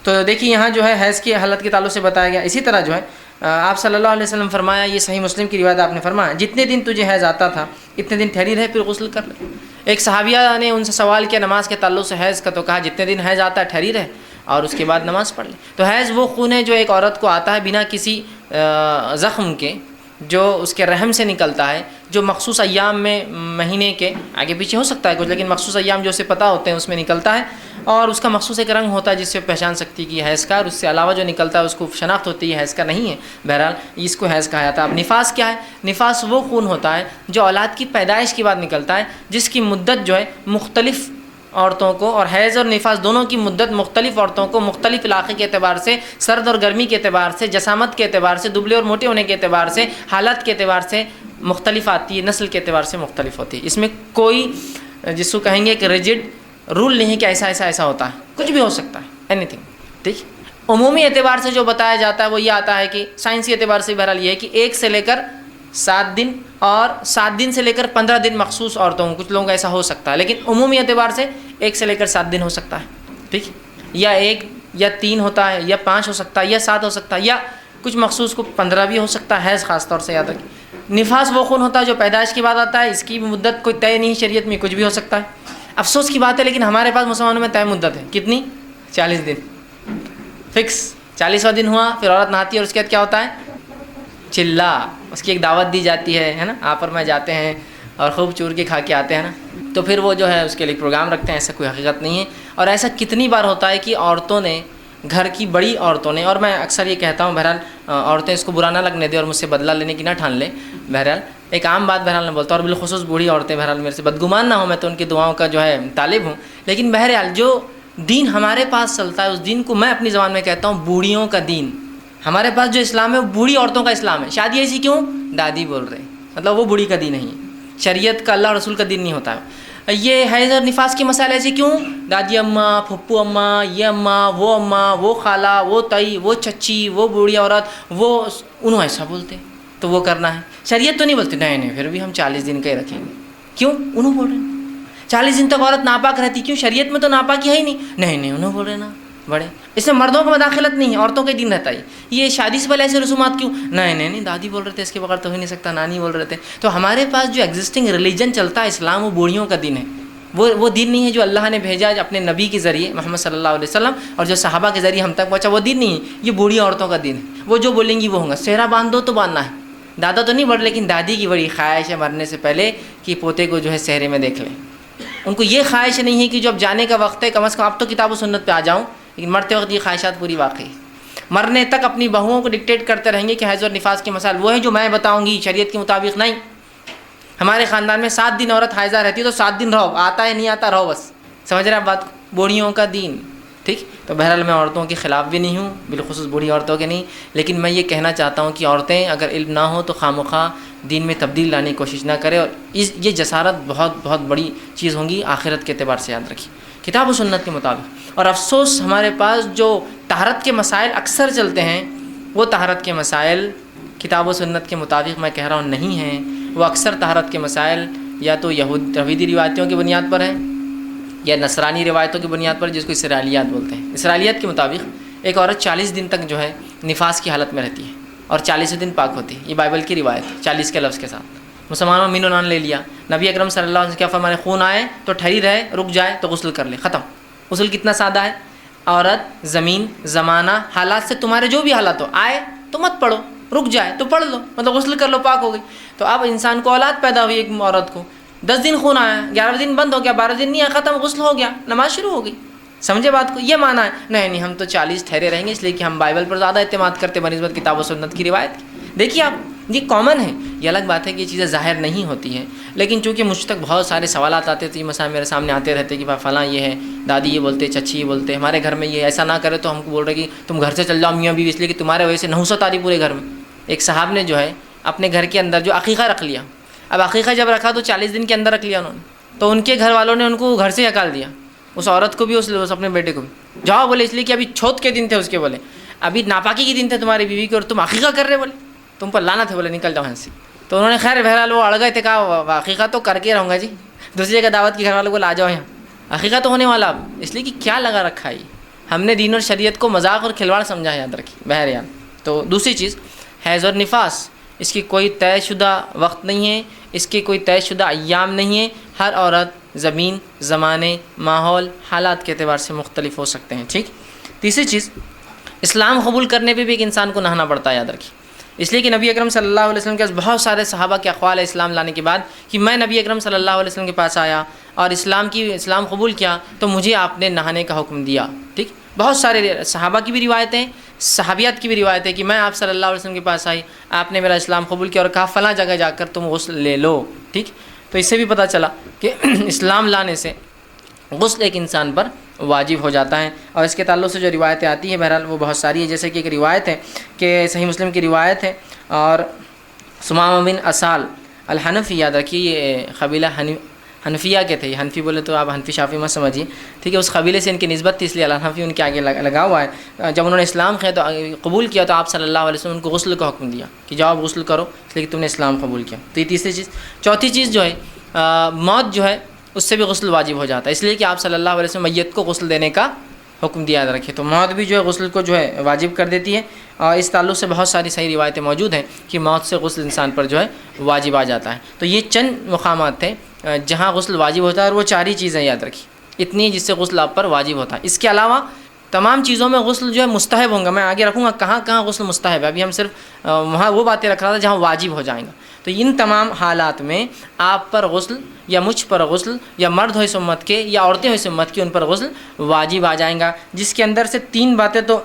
تو دیکھیے یہاں جو ہے حیض کی حالت کے تعلق سے بتایا گیا۔ اسی طرح جو ہے آپ صلی اللہ علیہ وسلم فرمایا، یہ صحیح مسلم کی روایت آپ نے فرمایا، جتنے دن تجھے حیض آتا تھا اتنے دن ٹھہری رہے، پھر غسل کر لے۔ ایک صحابیہ نے ان سے سوال کیا نماز کے تعلق سے حیض کا، تو کہا جتنے دن حیض آتا ہے ٹھہری رہے اور اس کے بعد نماز پڑھ لے۔ تو حیض وہ خون ہے جو ایک عورت کو آتا ہے بنا کسی زخم کے، جو اس کے رحم سے نکلتا ہے، جو مخصوص ایام میں مہینے کے آگے پیچھے ہو سکتا ہے کچھ، لیکن مخصوص ایام جو اسے پتہ ہوتے ہیں اس میں نکلتا ہے، اور اس کا مخصوص ایک رنگ ہوتا ہے جس سے پہچان سکتی ہے کہ حیض کا، اور اس سے علاوہ جو نکلتا ہے اس کو شناخت ہوتی ہے حیض کا نہیں ہے۔ بہرحال اس کو حیض کہا جاتا ہے۔ اب نفاس کیا ہے؟ نفاس وہ خون ہوتا ہے جو اولاد کی پیدائش کے بعد نکلتا ہے، جس کی مدت جو ہے مختلف عورتوں کو، اور حیض اور نفاس دونوں کی مدت مختلف عورتوں کو مختلف علاقے کے اعتبار سے، سرد اور گرمی کے اعتبار سے، جسامت کے اعتبار سے، دبلے اور موٹے ہونے کے اعتبار سے، حالت کے اعتبار سے مختلف آتی ہے، نسل کے اعتبار سے مختلف ہوتی ہے۔ اس میں کوئی جس کو کہیں گے کہ ریجڈ رول نہیں کہ ایسا ہوتا ہے، کچھ بھی ہو سکتا ہے، اینی تھنگ، ٹھیک۔ عمومی اعتبار سے جو بتایا جاتا ہے وہ یہ آتا ہے کہ سائنسی اعتبار سے بہرحال یہ ہے کہ 1 سے لے کر 7 دن اور 7 دن سے لے کر 15 دن مخصوص عورتوں کو، کچھ لوگوں کا ایسا ہو سکتا ہے، لیکن عمومی اعتبار سے 1 سے لے کر 7 دن ہو سکتا ہے، ٹھیک، یا 1 یا 3 ہوتا ہے، یا 5 ہو سکتا ہے، یا 7 ہو سکتا ہے، یا کچھ مخصوص کو 15 بھی ہو سکتا ہے، حیض خاص طور سے یاد رکھیں۔ نفاس وہ خون ہوتا ہے جو پیدائش کے بعد آتا ہے، اس کی مدت کوئی طے نہیں، شریعت میں کچھ بھی ہو سکتا ہے۔ افسوس کی بات ہے لیکن ہمارے پاس مسلمانوں میں طے مدت ہے، کتنی؟ 40 دن، فکس 40واں دن ہوا، پھر عورت نہاتی ہے اور اس کے بعد کیا ہوتا ہے؟ چلا، اس کی ایک دعوت دی جاتی ہے نا، آپ اور میں جاتے ہیں اور خوب چور کے کھا کے آتے ہیں نا، تو پھر وہ جو ہے اس کے لیے پروگرام رکھتے ہیں. ایسا کوئی حقیقت نہیں ہے. اور ایسا کتنی بار ہوتا ہے کہ عورتوں نے، گھر کی بڑی عورتوں نے، اور میں اکثر یہ کہتا ہوں بہرحال عورتیں اس کو برا نہ لگنے دیں اور مجھ سے بدلہ لینے کی نہ ٹھان لیں، بہرحال ایک عام بات بہرحال میں بولتا ہوں، اور بالخصوص بوڑھی عورتیں بہرحال میرے سے بدگمان نہ ہوں، میں تو ان کی دعاؤں کا جو ہے طالب ہوں. لیکن بہرحال جو دین ہمارے پاس چلتا ہے اس دین کو میں اپنی زبان میں کہتا ہوں بوڑھیوں کا دین. ہمارے پاس جو اسلام ہے وہ بوڑھی عورتوں کا اسلام ہے. شادی ایسی کیوں؟ دادی بول رہے ہیں، مطلب وہ بوڑھی کا دین نہیں ہے، شریعت کا اللہ رسول کا دین نہیں ہوتا ہے. یہ حیض اور نفاس کے مسائل ایسے کیوں؟ دادی اماں، پھپھو اماں، یہ اماں، وہ خالہ، وہ تائی، وہ چچی، وہ بوڑھی عورت، وہ انہوں ایسا بولتے تو وہ کرنا ہے. شریعت تو نہیں بولتے، نہیں پھر بھی ہم 40 دن کا ہی رکھیں گے. کیوں؟ انہوں بول رہے ہیں 40 دن تک عورت ناپاک رہتی. کیوں؟ شریعت میں تو ناپاکی ہے ہی نہیں. نہیں انہوں بول رہے ہیں نا بڑے، اس میں مردوں کا مداخلت نہیں ہے، عورتوں کا دین رہتا ہے. یہ شادی سے پہلے ایسے رسومات کیوں؟ نہیں دادی بول رہے تھے اس کے بغیر تو ہو ہی نہیں سکتا، نانی بول رہے تھے. تو ہمارے پاس جو ایگزسٹنگ ریلیجن چلتا ہے اسلام، وہ بوڑھیوں کا دین ہے. وہ دین نہیں ہے جو اللہ نے بھیجا اپنے نبی کے ذریعے محمد صلی اللہ علیہ وسلم، اور جو صحابہ کے ذریعے ہم تک پہنچا، وہ دین نہیں ہے. یہ بوڑھی عورتوں کا دین ہے. وہ جو بولیں گی وہ ہوں گا. صحرا باندھ دو تو باندھنا ہے. دادا تو نہیں بڑھ، لیکن دادی کی بڑی خواہش ہے مرنے سے پہلے کہ پوتے کو جو ہے صحرے میں دیکھ لیں. ان کو یہ خواہش نہیں ہے کہ جو اب جانے کا وقت ہے کم از کم اب تو کتاب و سنت پہ آ جاؤں، لیکن مرتے وقت یہ خواہشات پوری واقعی. مرنے تک اپنی بہوؤں کو ڈکٹیٹ کرتے رہیں گے کہ حیض اور نفاس کے مسائل وہ ہیں جو میں بتاؤں گی، شریعت کے مطابق نہیں. ہمارے خاندان میں 7 دن عورت حائضہ رہتی ہے تو 7 دن رہو، آتا ہے نہیں آتا رہو، بس. سمجھ رہے آپ بات کو؟ بوڑھیوں کا دین. ٹھیک. تو بہرحال میں عورتوں کے خلاف بھی نہیں ہوں، بالخصوص بوڑھی عورتوں کے نہیں، لیکن میں یہ کہنا چاہتا ہوں کہ عورتیں اگر علم نہ ہو تو خواہ دین میں تبدیل لانے کی کوشش نہ کرے. اور یہ جسارت بہت بڑی چیز ہوں گی آخرت کے اعتبار سے، یاد رکھیے کتاب و سنت کے مطابق. اور افسوس ہمارے پاس جو طہارت کے مسائل اکثر چلتے ہیں، وہ طہارت کے مسائل کتاب و سنت کے مطابق میں کہہ رہا ہوں نہیں ہیں. وہ اکثر طہارت کے مسائل یا تو یہودی روایتوں کی بنیاد پر ہیں یا نصرانی روایتوں کی بنیاد پر، جس کو اسرائیلیات بولتے ہیں. اسرائیلیات کے مطابق ایک عورت 40 دن تک جو ہے نفاس کی حالت میں رہتی ہے اور 40 دن پاک ہوتی ہے. یہ بائبل کی روایت ہے، 40 کے لفظ کے ساتھ. مسلمانوں مین و نان لے لیا. نبی اکرم صلی اللہ علیہ وسلم کیا فرمانے؟ خون آئے تو ٹھہری رہے، رک جائے تو غسل کر لے، ختم. غسل کتنا سادہ ہے. عورت، زمین، زمانہ، حالات سے تمہارے جو بھی حالات ہو، آئے تو مت پڑھو، رک جائے تو پڑھ لو، مطلب غسل کر لو، پاک ہو گئی. تو اب انسان کو اولاد پیدا ہوئی ایک عورت کو، 10 دن خون آیا، 11 دن بند ہو گیا، 12 دن نہیں آیا، ختم، غسل ہو گیا، نماز شروع ہو گئی. سمجھے بات کو؟ یہ مانا ہے نہیں ہم تو 40 ٹھہرے رہیں گے، اس لیے کہ ہم بائبل پر زیادہ اعتماد کرتے بنسبت کتاب و سنت کی روایت. دیکھیے آپ، یہ کامن ہے. یہ الگ بات ہے کہ یہ چیزیں ظاہر نہیں ہوتی ہیں، لیکن چونکہ مجھ تک بہت سارے سوالات آتے تھے، یہ مسائل میرے سامنے آتے رہتے کہ فلاں یہ ہے، دادی یہ بولتے، چچی یہ بولتے، ہمارے گھر میں یہ ایسا نہ کرے تو ہم کو بول رہے کہ تم گھر سے چل جاؤ میاں بیوی، اس لیے کہ تمہارے وجہ سے نحوست آ رہی پورے گھر میں. ایک صاحب نے جو ہے اپنے گھر کے اندر جو عقیقہ رکھ لیا. اب عقیقہ جب رکھا تو 40 دن کے اندر رکھ لیا انہوں نے، تو ان کے گھر والوں نے ان کو گھر سے ہکال دیا، اس عورت کو بھی اس اپنے بیٹے کو بھی. جاؤ بولے، اس لیے کہ ابھی چھوت کے دن تھے اس کے، بولے ابھی ناپاکی کے دن تھے تمہاری بیوی کے اور تم عقیقہ کر رہے، بولے تم پر لعنت ہے، بولے نکل جاؤ یہاں سے. تو انہوں نے خیر بہرحال وہ اڑ گئے تھے، کہا عقیقہ تو کر کے رہوں گا جی، دوسری جگہ دعوت کی گھر والوں کو لا جاؤ یہاں، عقیقہ تو ہونے والا اب، اس لیے کہ کیا لگا رکھا ہے. ہم نے دین اور شریعت کو مذاق اور کھلواڑ سمجھا ہے، یاد رکھیے بہرحال. تو دوسری چیز، حیض اور نفاس، اس کی کوئی طے شدہ وقت نہیں ہے، اس کے کوئی طے شدہ ایام نہیں ہے. ہر عورت زمین، زمانے، ماحول، حالات کے اعتبار سے مختلف ہو سکتے ہیں. ٹھیک. تیسری چیز، اسلام قبول کرنے پہ بھی ایک انسان کو نہانا پڑتا ہے، یاد رکھیے. اس لیے کہ نبی اکرم صلی اللہ علیہ وسلم کے بہت سارے صحابہ کے اقوال ہے اسلام لانے کے بعد کہ میں نبی اکرم صلی اللہ علیہ وسلم کے پاس آیا اور اسلام قبول کیا تو مجھے آپ نے نہانے کا حکم دیا. ٹھیک. بہت سارے صحابہ کی بھی روایتیں، صحابیات کی بھی روایتیں کہ میں آپ صلی اللہ علیہ وسلم کے پاس آئی، آپ نے میرا اسلام قبول کیا اور کہا فلاں جگہ جا کر تم غسل لے لو. ٹھیک. تو اس سے بھی پتہ چلا کہ اسلام لانے سے غسل ایک انسان پر واجب ہو جاتا ہے. اور اس کے تعلق سے جو روایتیں آتی ہیں بہرحال وہ بہت ساری ہیں، جیسے کہ ایک روایت ہے کہ صحیح مسلم کی روایت ہے، اور سمامہ بن اسال الحنفی، یاد رکھیے یہ قبیلہ حنفیہ کے تھے. یہ حنفی بولے تو آپ حنفی شافی مت سمجھیے، ٹھیک ہے، اس قبیلے سے ان کی نسبت تھی، اس لیے الحنفی ان کے آگے لگا ہوا ہے. جب انہوں نے اسلام قبول کیا تو آپ صلی اللہ علیہ وسلم ان کو غسل کا حکم دیا کہ جاؤ آپ غسل کرو، اس لیے کہ تم نے اسلام قبول کیا. تو یہ تیسری چیز. چوتھی چیز جو ہے موت جو ہے اس سے بھی غسل واجب ہو جاتا ہے، اس لیے کہ آپ صلی اللہ علیہ وسلم میت کو غسل دینے کا حکم دیا. یاد رکھیے. تو موت بھی جو ہے غسل کو جو ہے واجب کر دیتی ہے، اور اس تعلق سے بہت ساری صحیح روایتیں موجود ہیں کہ موت سے غسل انسان پر جو ہے واجب آ جاتا ہے. تو یہ چند مقامات تھے جہاں غسل واجب ہوتا ہے، اور وہ 4 ہی چیزیں یاد رکھیے اتنی جس سے غسل آپ پر واجب ہوتا ہے. اس کے علاوہ تمام چیزوں میں غسل جو ہے مستحب ہوں گا. میں آگے رکھوں گا کہاں کہاں غسل مستحب ہے. ابھی ہم صرف وہاں وہ باتیں رکھ رہا تھا جہاں واجب ہو جائیں گا. تو ان تمام حالات میں آپ پر غسل یا مجھ پر غسل یا مرد ہو اس امت کے یا عورتیں ہو اس امت کی ان پر غسل واجب آ جائیں گا. جس کے اندر سے 3 باتیں تو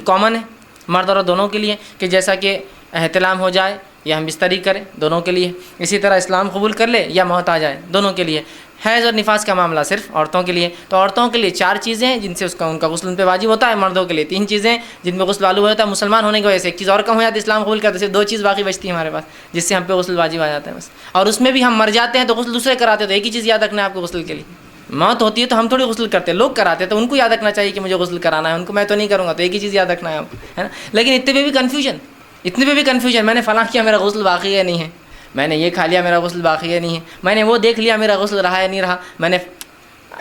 کامن ہیں مرد اور دونوں کے لیے کہ جیسا کہ احتلام ہو جائے یا ہم بستری کریں دونوں کے لیے. اسی طرح اسلام قبول کر لے یا موت آ جائے دونوں کے لیے. حیض اور نفاس کا معاملہ صرف عورتوں کے لیے. تو عورتوں کے لیے 4 چیزیں ہیں جن سے ان کا غسل ان پہ واجب ہوتا ہے. مردوں کے لیے 3 چیزیں ہیں جن پہ غسل واجب ہوتا ہے. مسلمان ہونے کی وجہ سے ایک چیز اور کم ہو جاتی ہے, اسلام قبول کرتے صرف 2 چیز باقی بچتی ہیں ہمارے پاس جس سے ہم پہ غسل واجب آ جاتا ہے بس. اور اس میں بھی ہم مر جاتے ہیں تو غسل دوسرے کراتے ہیں. تو ایک ہی چیز یاد رکھنا ہے آپ کو غسل کے لیے. موت ہوتی ہے تو ہم تھوڑی غسل کرتے ہیں, لوگ کراتے ہیں تو ان کو یاد رکھنا چاہیے کہ مجھے غسل کرانا ہے. ان کو میں تو نہیں کروں گا. تو ایک ہی چیز یاد رکھنا ہے آپ کو, ہے نا. لیکن اتنے پہ بھی کنفیوژن میں نے فلاں کیا میرا غسل باقی ہے نہیں ہے, میں نے یہ کھا لیا میرا غسل باقی ہے نہیں ہے, میں نے وہ دیکھ لیا میرا غسل رہا ہے نہیں رہا, میں نے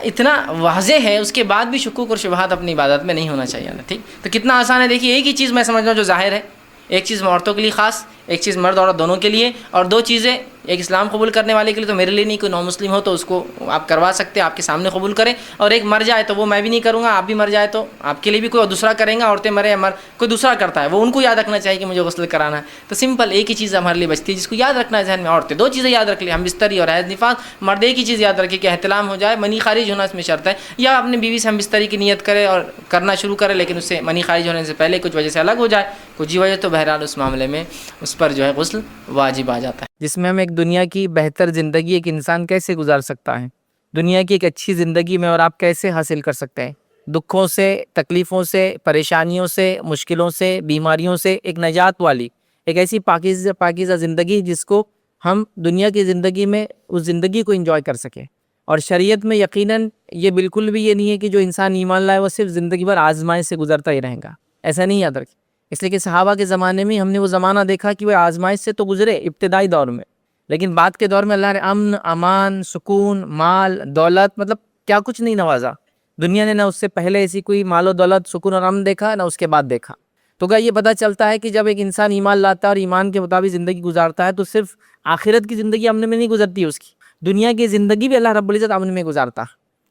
اتنا واضح ہے. اس کے بعد بھی شکوک اور شبہات اپنی عبادت میں نہیں ہونا چاہیے. ٹھیک, تو کتنا آسان ہے دیکھیے. ایک ہی چیز میں سمجھ رہا ہوں جو ظاہر ہے, ایک چیز عورتوں کے لیے خاص, ایک چیز مرد عورت دونوں کے لیے, اور 2 چیزیں ایک اسلام قبول کرنے والے کے لیے تو میرے لیے نہیں. کوئی نو مسلم ہو تو اس کو آپ کروا سکتے ہیں, آپ کے سامنے قبول کریں. اور ایک مر جائے تو وہ میں بھی نہیں کروں گا, آپ بھی مر جائے تو آپ کے لیے بھی کوئی دوسرا کریں گا. عورتیں مرے یا کوئی دوسرا کرتا ہے وہ ان کو یاد رکھنا چاہیے کہ مجھے غسل کرانا ہے. تو سمپل ایک ہی چیز ہمارے لیے بچتی ہے جس کو یاد رکھنا ہے ذہن میں. عورتیں 2 چیزیں یاد رکھ لیں, ہم بستری اور حیض نفاس. مرد ایک ہی چیز یاد رکھے کہ احتلام ہو جائے, منی خارج ہونا اس میں شرط ہے, یا اپنے بیوی سے ہم بستری کی نیت کرے اور کرنا شروع کرے لیکن اس سے منی خارج ہونے سے پہلے کچھ وجہ سے الگ ہو جائے, کچھ وجہ تو بہرحال اس معاملے میں اس پر جو ہے غسل واجب آ جاتا ہے. جس میں ہم ایک دنیا کی بہتر زندگی ایک انسان کیسے گزار سکتا ہے, دنیا کی ایک اچھی زندگی میں اور آپ کیسے حاصل کر سکتے ہیں, دکھوں سے, تکلیفوں سے, پریشانیوں سے, مشکلوں سے, بیماریوں سے ایک نجات والی ایک ایسی پاکیزہ زندگی جس کو ہم دنیا کی زندگی میں اس زندگی کو انجوائے کر سکیں. اور شریعت میں یقیناً یہ بالکل بھی یہ نہیں ہے کہ جو انسان ایمان لائے وہ صرف زندگی بھر آزمائش سے گزرتا ہی رہے گا, ایسا نہیں یاد رکھیں. اس لیے کہ صحابہ کے زمانے میں ہم نے وہ زمانہ دیکھا کہ وہ آزمائش سے تو گزرے ابتدائی دور میں, لیکن بعد کے دور میں اللہ نے امن, امان, سکون, مال, دولت, مطلب کیا کچھ نہیں نوازا. دنیا نے نہ اس سے پہلے ایسی کوئی مال و دولت, سکون اور امن دیکھا, نہ اس کے بعد دیکھا. تو کیا یہ پتہ چلتا ہے کہ جب ایک انسان ایمان لاتا ہے اور ایمان کے مطابق زندگی گزارتا ہے تو صرف آخرت کی زندگی امن میں نہیں گزرتی, اس کی دنیا کی زندگی بھی اللہ رب العزت امن میں گزارتا.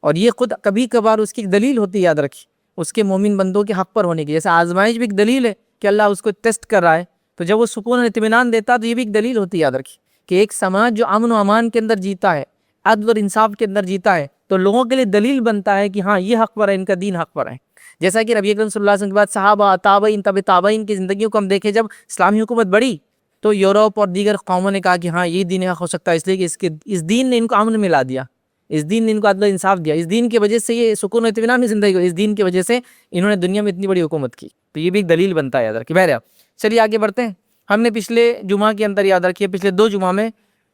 اور یہ خود کبھی کبھار اس کی ایک دلیل ہوتی ہے, یاد رکھیے, اس کے مومن بندوں کے حق پر ہونے کی. جیسے آزمائش بھی ایک دلیل ہے کہ اللہ اس کو ٹیسٹ کر رہا ہے, تو جب وہ سکون اور اطمینان دیتا تو یہ بھی ایک دلیل ہوتی ہے, یاد رکھیے, کہ ایک سماج جو امن و امان کے اندر جیتا ہے, عدل اور انصاف کے اندر جیتا ہے, تو لوگوں کے لیے دلیل بنتا ہے کہ ہاں یہ حق پر ہے, ان کا دین حق پر ہے. جیسا کہ نبی اکرم صلی اللہ علیہ وسلم کے بعد صحابہ, تابعین, تبع تابعین کی زندگیوں کو ہم دیکھیں, جب اسلامی حکومت بڑھی تو یورپ اور دیگر قوموں نے کہا کہ ہاں یہ دین حق ہو سکتا ہے, اس لیے کہ اس دین نے ان کو امن ملا دیا, اس دین نے ان کو عدل و انصاف دیا, اس دین کی وجہ سے یہ سکون و اطمینان کی زندگی ہوئی, اس دین کی وجہ سے انہوں نے دنیا میں اتنی بڑی حکومت کی. تو یہ بھی ایک دلیل بنتا ہے, یاد رکھیے. بہرحال چلیے آگے بڑھتے ہیں. ہم نے پچھلے جمعہ کے اندر, یاد رکھیے, پچھلے 2 جمعہ میں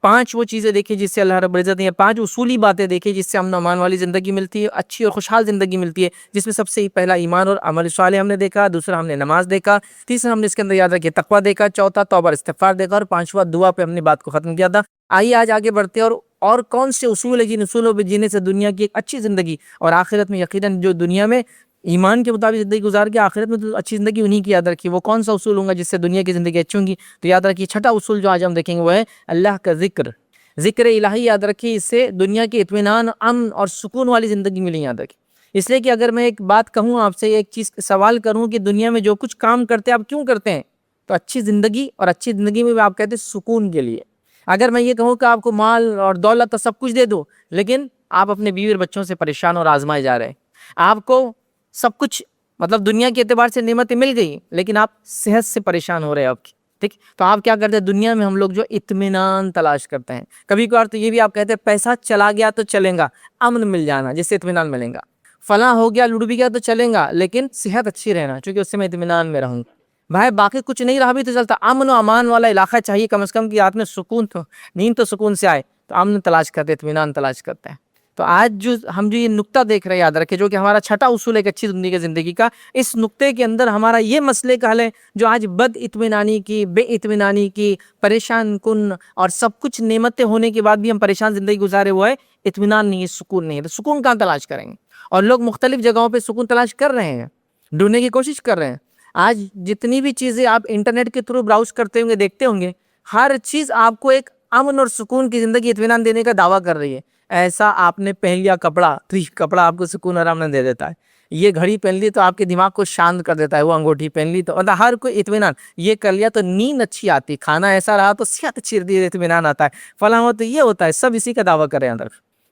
5 وہ چیزیں دیکھی جس سے اللہ رب العزت نے 5 اصولی باتیں دیکھی جس سے امن و امان والی زندگی ملتی ہے, اچھی اور خوشحال زندگی ملتی ہے, جس میں سب سے پہلا ایمان اور عمل صالح ہم نے دیکھا, دوسرا ہم نے نماز دیکھا, تیسرا ہم نے اس کے اندر, یاد رکھیے, تقویٰ دیکھا, چوتھا توبہ اور استغفار دیکھا, اور 5واں دعا پہ ہم نے بات کو ختم کیا تھا. آئیے آج آگے بڑھتے ہیں اور کون سے اصول ہے جن اصولوں پہ جینے سے دنیا کی ایک اچھی زندگی اور آخرت میں یقیناً جو دنیا میں ایمان کے مطابق زندگی گزار کے آخرت میں تو اچھی زندگی انہی کی, یاد رکھیے, وہ کون سا اصول ہوں گا جس سے دنیا کی زندگی اچھی ہوں گی. تو یاد رکھیے چھٹا اصول جو آج ہم دیکھیں گے وہ ہے اللہ کا ذکر الہی. یاد رکھیے, اس سے دنیا کے اطمینان, امن اور سکون والی زندگی ملی, یاد رکھیے. اس لیے کہ اگر میں ایک بات کہوں آپ سے, ایک چیز سوال کروں کہ دنیا میں جو کچھ کام کرتے ہیں آپ کیوں کرتے ہیں, تو اچھی زندگی, اور اچھی زندگی میں بھی آپ کہتے ہیں سکون کے لیے. اگر میں یہ کہوں کہ آپ کو مال اور دولت اور سب کچھ دے دو, لیکن آپ اپنے بیوی اور بچوں سے پریشان اور آزمائے جا رہے ہیں, آپ کو سب کچھ مطلب دنیا کے اعتبار سے نعمتیں مل گئی لیکن آپ صحت سے پریشان ہو رہے ہیں آپ کی, ٹھیک, تو آپ کیا کرتے ہیں, دنیا میں ہم لوگ جو اطمینان تلاش کرتے ہیں. کبھی کبھار تو یہ بھی آپ کہتے ہیں پیسہ چلا گیا تو چلیں گا, امن مل جانا جس سے اطمینان ملیں گا, فلاں ہو گیا لڑ بھی گیا تو چلیں گا لیکن صحت اچھی رہنا چونکہ اس سے میں اطمینان میں رہوں. بھائی باقی کچھ نہیں رہا بھی تو چلتا, امن و امان والا علاقہ چاہیے کم از کم کہ رات میں سکون تو نیند تو سکون سے آئے, تو امن تلاش کرتے, اطمینان تلاش کرتے ہیں. تو آج جو ہم جو یہ نقطہ دیکھ رہے ہیں, یاد رکھے, جو کہ ہمارا چھٹا اصول ہے ایک اچھی زندگی کا, اس نقطے کے اندر ہمارا یہ مسئلے کا حل ہے جو آج بد اطمینانی کی, بے اطمینانی کی, پریشان کن اور سب کچھ نعمتیں ہونے کے بعد بھی ہم پریشان زندگی گزارے ہوئے, اطمینان نہیں ہے, سکون نہیں ہے. تو سکون کہاں تلاش کریں گے؟ اور لوگ مختلف جگہوں پہ سکون تلاش کر رہے ہیں, ڈھونڈنے کی کوشش کر رہے ہیں. آج جتنی بھی چیزیں آپ انٹرنیٹ کے تھرو براؤز کرتے ہوں گے, دیکھتے ہوں گے, ہر چیز آپ کو ایک امن اور سکون کی زندگی, اطمینان دینے کا دعویٰ کر رہی ہے. ایسا آپ نے پہن لیا کپڑا تو یہ کپڑا آپ کو سکون آرام نہ دے دیتا ہے. یہ گھڑی پہن لی تو آپ کے دماغ کو شانت کر دیتا ہے, وہ انگوٹھی پہن لی تو مطلب ہر کوئی اطمینان, یہ کر لیا تو نیند اچھی آتی, کھانا ایسا رہا تو صحت اچھی رہتی ہے, اطمینان آتا ہے, فلاں ہو تو یہ ہوتا ہے, سب اسی کا دعویٰ کریں اندر.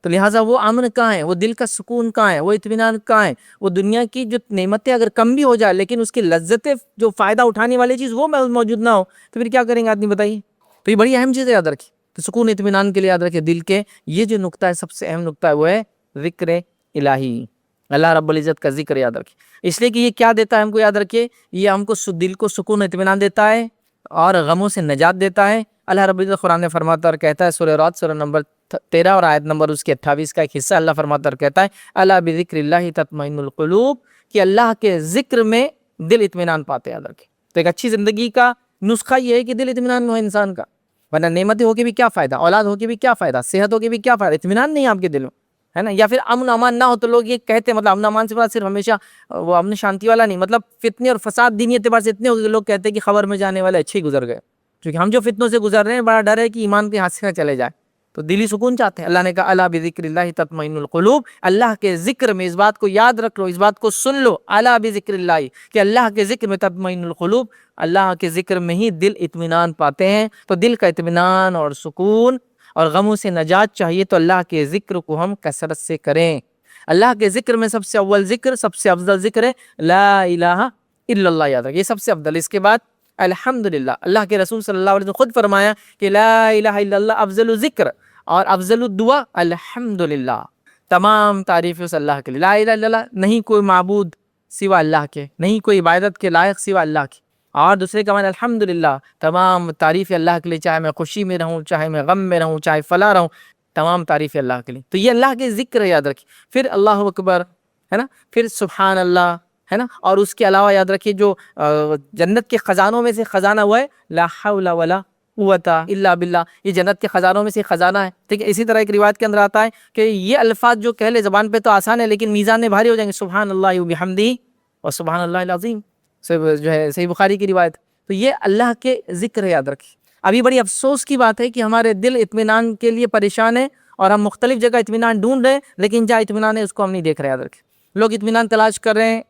تو لہٰذا وہ امن کہاں ہے, وہ دل کا سکون کہاں ہے, وہ اطمینان کہاں ہے, وہ دنیا کی جو نعمتیں اگر کم بھی ہو جائے لیکن اس کی لذتیں جو فائدہ اٹھانے والی چیز وہ موجود نہ ہو تو پھر کیا کریں گے آدمی بتائیے. تو یہ بڑی اہم چیز ہے, یاد رکھیے. تو سکون اطمینان کے لیے یاد رکھیے دل کے یہ جو نقطہ ہے سب سے اہم نقطہ ہے وہ ہے ذکر الہی, اللہ رب العزت کا ذکر یاد رکھیے. اس لیے کہ یہ کیا دیتا ہے ہم کو, یاد رکھیے یہ ہم کو دل کو سکون اطمینان دیتا ہے اور غموں سے نجات دیتا ہے. اللہ رب العزت قرآن میں فرماتا اور کہتا ہے, سورہ رعد سورہ نمبر 13 اور آیت نمبر اس کے 28 کا ایک حصہ اللہ فرماتا اور کہتا ہے, الا بذکر اللہ تطمئن القلوب, کہ اللہ کے ذکر میں دل اطمینان پاتے. یاد رکھیں. تو ایک اچھی زندگی کا نسخہ یہ ہے کہ دل اطمینان ہو انسان کا, ورنہ نعمتیں ہو کے بھی کیا فائدہ, اولاد ہو کے بھی کیا فائدہ, صحت ہو کے بھی کیا فائدہ, اطمینان نہیں آپ کے دل میں, ہے نا. یا پھر امن امان نہ ہو تو لوگ یہ کہتے ہیں, مطلب امن امان سے بات صرف ہمیشہ وہ امن شانتی والا نہیں, مطلب فتنے اور فساد دینی اعتبار سے اتنے ہو گئے, لوگ کہتے ہیں کہ خبر میں جانے والے اچھے ہی گزر گئے, کیونکہ ہم جو فتنوں سے گزر رہے ہیں بڑا ڈر ہے کہ ایمان کے ہاتھ سے نہ چلے جائے. تو دلی سکون چاہتے ہیں. اللہ نے کہا الا بذکر اللہ تطمئن القلوب, اللہ کے ذکر میں, اس بات کو یاد رکھ لو, اس بات کو سن لو, الا بذکر اللہ, کہ اللہ کے ذکر میں تطمئن القلوب, اللہ کے ذکر میں ہی دل اطمینان پاتے ہیں. تو دل کا اطمینان اور سکون اور غموں سے نجات چاہیے تو اللہ کے ذکر کو ہم کثرت سے کریں. اللہ کے ذکر میں سب سے اول ذکر, سب سے افضل ذکر ہے لا الہ الا اللہ. یاد رکھیں, یہ سب سے افضل. اس کے بعد الحمدللہ. اللہ کے رسول صلی اللہ علیہ وسلم خود فرمایا کہ لا الہ الا اللہ افضل ذکر اور افضل الدعا الحمدللہ. تمام تعریف اس اللہ کے لیے. لا الہ الا اللہ, نہیں کوئی معبود سوا اللہ کے, نہیں کوئی عبادت کے لائق سوا اللہ کے. اور دوسرے کا معنی الحمدللہ, تمام تعریف اللہ کے لیے, چاہے میں خوشی میں رہوں, چاہے میں غم میں رہوں, چاہے فلاں رہوں, تمام تعریف اللہ کے لیے. تو یہ اللہ کے ذکر ہے, یاد رکھیے. پھر اللہ اکبر, ہے نا, پھر سبحان اللہ, ہے نا. اور اس کے علاوہ یاد رکھیے جو جنت کے خزانوں میں سے خزانہ ہوا ہے لا حول ولا قوت الا باللہ, یہ جنت کے خزانوں میں سے خزانہ ہے. ٹھیک ہے. اسی طرح ایک روایت کے اندر آتا ہے کہ یہ الفاظ جو کہہ لے زبان پہ تو آسان ہے لیکن میزان میں بھاری ہو جائیں گے. سبحان اللہ وبحمدہ اور سبحان اللہ العظیم, جو ہے صحیح بخاری کی روایت. تو یہ اللہ کے ذکر ہے, یاد رکھیے. ابھی بڑی افسوس کی بات ہے کہ ہمارے دل اطمینان کے لیے پریشان ہے اور ہم مختلف جگہ اطمینان ڈھونڈ رہے ہیں, لیکن جہاں اطمینان ہے اس کو ہم نہیں دیکھ رہے. یاد رکھیں, لوگ اطمینان تلاش کر رہے ہیں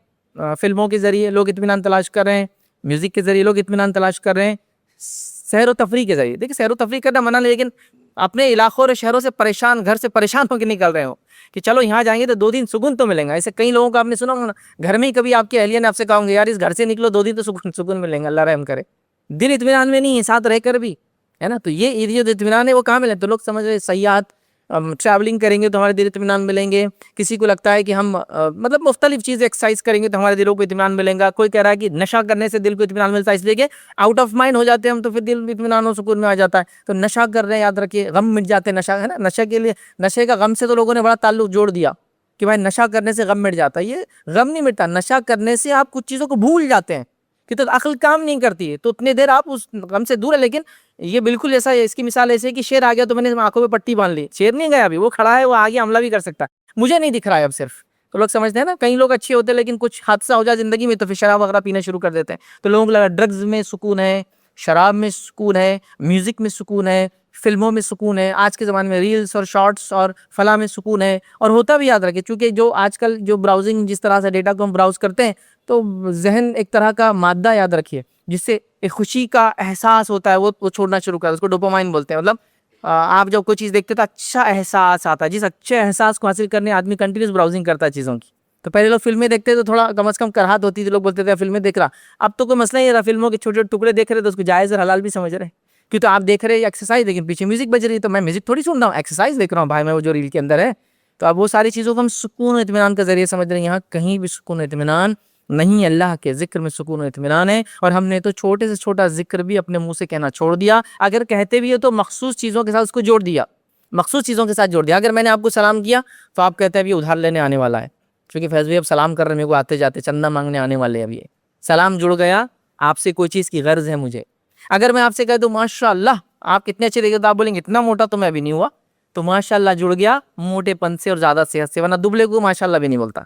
فلموں کے ذریعے, لوگ اطمینان تلاش کر رہے ہیں میوزک کے ذریعے, لوگ اطمینان تلاش کر رہے ہیں سیر و تفریح کے ذریعے. دیکھیں سیر و تفریح کرنا منع نہیں, لیکن اپنے علاقوں اور شہروں سے پریشان, گھر سے پریشان ہو کے نکل رہے ہو کہ چلو یہاں جائیں گے تو 2 دن سکون تو ملیں گا. ایسے کئی لوگوں کو آپ نے سنا ہوگا نا, گھر میں ہی کبھی آپ کی اہلیہ نے آپ سے کہا ہوں گے یار اس گھر سے نکلو 2 دن تو سکون ملیں گا, اللہ رحم کرے. دل اطمینان میں نہیں ہے ساتھ رہ کر بھی, ہے نا. تو یہ جو اطمینان ہے وہ کہاں ملے, تو لوگ سمجھ رہے سیاحت, ٹریولنگ کریں گے تو ہمارے دل اطمینان ملیں گے. کسی کو لگتا ہے کہ ہم مطلب مختلف چیزیں ایکسرسائز کریں گے تو ہمارے دلوں کو اطمینان ملیں گا. کوئی کہہ رہا ہے کہ نشہ کرنے سے دل کو اطمینان ملتا ہے, اس لیے کہ آؤٹ آف مائنڈ ہو جاتے ہیں ہم تو پھر دل اطمینان و سکون میں آ جاتا ہے. تو نشہ کر رہے ہیں, یاد رکھیے غم مٹ جاتے ہیں. نشہ ہے نا, نشے کے لیے, نشے کا غم سے تو لوگوں نے بڑا تعلق جوڑ دیا کہ بھائی نشہ کرنے سے غم مٹ جاتا ہے. یہ غم نہیں مٹتا, نشہ کرنے سے آپ کچھ چیزوں کو بھول جاتے ہیں کہ تو عقل کام نہیں کرتی ہے, تو اتنے دیر آپ اس غم سے دور ہے. لیکن یہ بالکل ایسا ہے, اس کی مثال ایسے ہے کہ شیر آ گیا تو میں نے آنکھوں پہ پٹی باندھ لی, شیر نہیں گیا ابھی, وہ کھڑا ہے, وہ آگے حملہ بھی کر سکتا ہے, مجھے نہیں دکھ رہا ہے اب صرف. تو لوگ سمجھتے ہیں نا, کئی لوگ اچھے ہوتے ہیں لیکن کچھ حادثہ ہو جائے زندگی میں تو پھر شراب وغیرہ پینا شروع کر دیتے ہیں. تو لوگوں کو لگا ڈرگز میں سکون ہے, شراب میں سکون ہے, میوزک میں سکون ہے, فلموں میں سکون ہے, آج کے زمانے میں ریلز اور شارٹس اور فلاں میں سکون ہے. اور ہوتا بھی, یاد رکھے, چونکہ جو آج کل جو براؤزنگ جس طرح سے ڈیٹا کو ہم براؤز کرتے ہیں تو ذہن ایک طرح کا مادہ, یاد رکھیے, جس سے ایک خوشی کا احساس ہوتا ہے وہ چھوڑنا شروع کر, اس کو ڈوپامائن بولتے ہیں. مطلب آپ جب کوئی چیز دیکھتے تو اچھا احساس آتا ہے, جس اچھے احساس کو حاصل کرنے آدمی کنٹینیوس براؤزنگ کرتا ہے چیزوں کی. تو پہلے لوگ فلمیں دیکھتے تو تھوڑا کم از کم کراہت ہوتی تھی, لوگ بولتے تھے فلمیں دیکھ رہا. اب تو کوئی مسئلہ نہیں رہا, فلموں کے چھوٹے ٹکڑے دیکھ رہے تو اس کو جائز اور حلال بھی سمجھ رہے, کیوں تو آپ دیکھ رہے ہیں ایکسرسائز, لیکن پیچھے میوزک بج رہی ہے, تو میں میوزک تھوڑی سن رہا ہوں, ایکسرسائز دیکھ رہا ہوں بھائی میں, وہ جو ریل کے اندر ہے. تو اب وہ ساری چیزوں کو ہم سکون و اطمینان کا ذریعہ سمجھ رہے ہیں. یہاں کہیں بھی سکون و اطمینان نہیں, اللہ کے ذکر میں سکون و اطمینان ہے. اور ہم نے تو چھوٹے سے چھوٹا ذکر بھی اپنے منہ سے کہنا چھوڑ دیا. اگر کہتے بھی ہے تو مخصوص چیزوں کے ساتھ اس کو جوڑ دیا, مخصوص چیزوں کے ساتھ جوڑ دیا. اگر میں نے آپ کو سلام کیا تو آپ کہتے ہیں ابھی ادھار لینے آنے والا ہے, کیونکہ فیض بھائی اب سلام کر رہے ہیں, میرے کو آتے جاتے چندہ مانگنے آنے والے. اب یہ سلام جڑ گیا, آپ سے کوئی چیز کی غرض ہے مجھے. اگر میں آپ سے کہہ دوں ماشاء اللہ آپ کتنے اچھے دیکھے, تو آپ بولیں گے اتنا موٹا تو میں ابھی نہیں ہوا, تو ماشاء اللہ جڑ گیا موٹے پن سے اور زیادہ صحت سے. ورنہ دبلے کو ماشاء اللہ بھی نہیں بولتا,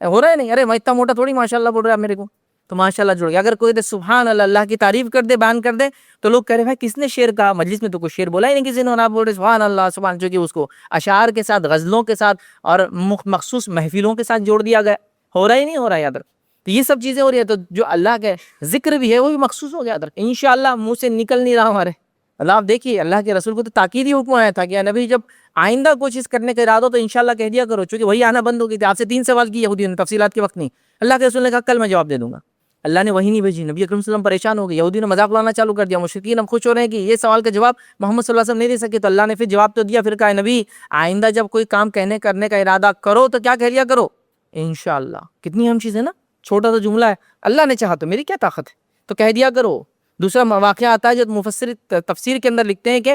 ہو رہا ہے نہیں, ارے میں اتنا موٹا تھوڑی ماشاء اللہ بول رہا ہے میرے کو. تو ماشاءاللہ جڑ گیا. اگر کوئی سبحان اللہ اللہ کی تعریف کر دے بیان کر دے تو لوگ کہہ رہے بھائی کس نے شعر کہا, مجلس میں تو کوئی شعر بولا ہی نہیں کسی نے, اور آپ بول رہے سبحان اللہ سبحان, چونکہ اس کو اشعار کے ساتھ غزلوں کے ساتھ اور مخصوص محفلوں کے ساتھ جوڑ دیا گیا. ہو رہا ہی نہیں ہو رہا ہے ادھر, تو یہ سب چیزیں ہو رہی ہے. تو جو اللہ کا ذکر بھی ہے وہ بھی مخصوص ہو گیا ادھر, انشاءاللہ منہ سے نکل نہیں رہا ہمارے. اللہ آپ دیکھیے اللہ کے رسول کو تو تاکیدی حکم آیا تھا کہ نبی جب آئندہ کوئی چیز کرنے کا ارادہ ہو تو انشاءاللہ کہہ دیا کرو, چونکہ وہی آنا بند ہو گئی تھی. آپ سے 3 سوال کی یہودیوں نے, تفصیلات کے وقت نہیں. اللہ کے رسول نے کہا کل میں جواب دے دوں گا. اللہ نے وہی نہیں بھیجی, نبی اکرم صلی اللہ علیہ وسلم پریشان ہو گئے, یہودیوں نے مذاق اڑانا چالو کر دیا, مشرکین اب خوش ہو رہے ہیں کہ یہ سوال کا جواب محمد صلی اللہ علیہ وسلم نہیں دے سکے. تو اللہ نے پھر جواب تو دیا, پھر کہا نبی آئندہ جب کوئی کام کہنے کرنے کا ارادہ کرو تو کیا کہہ لیا کرو انشاءاللہ. کتنی اہم چیز ہے نا, چھوٹا سا جملہ ہے, اللہ نے چاہا تو میری کیا طاقت ہے, تو کہہ دیا کرو. دوسرا واقعہ آتا ہے جو مفسر تفسیر کے اندر لکھتے ہیں کہ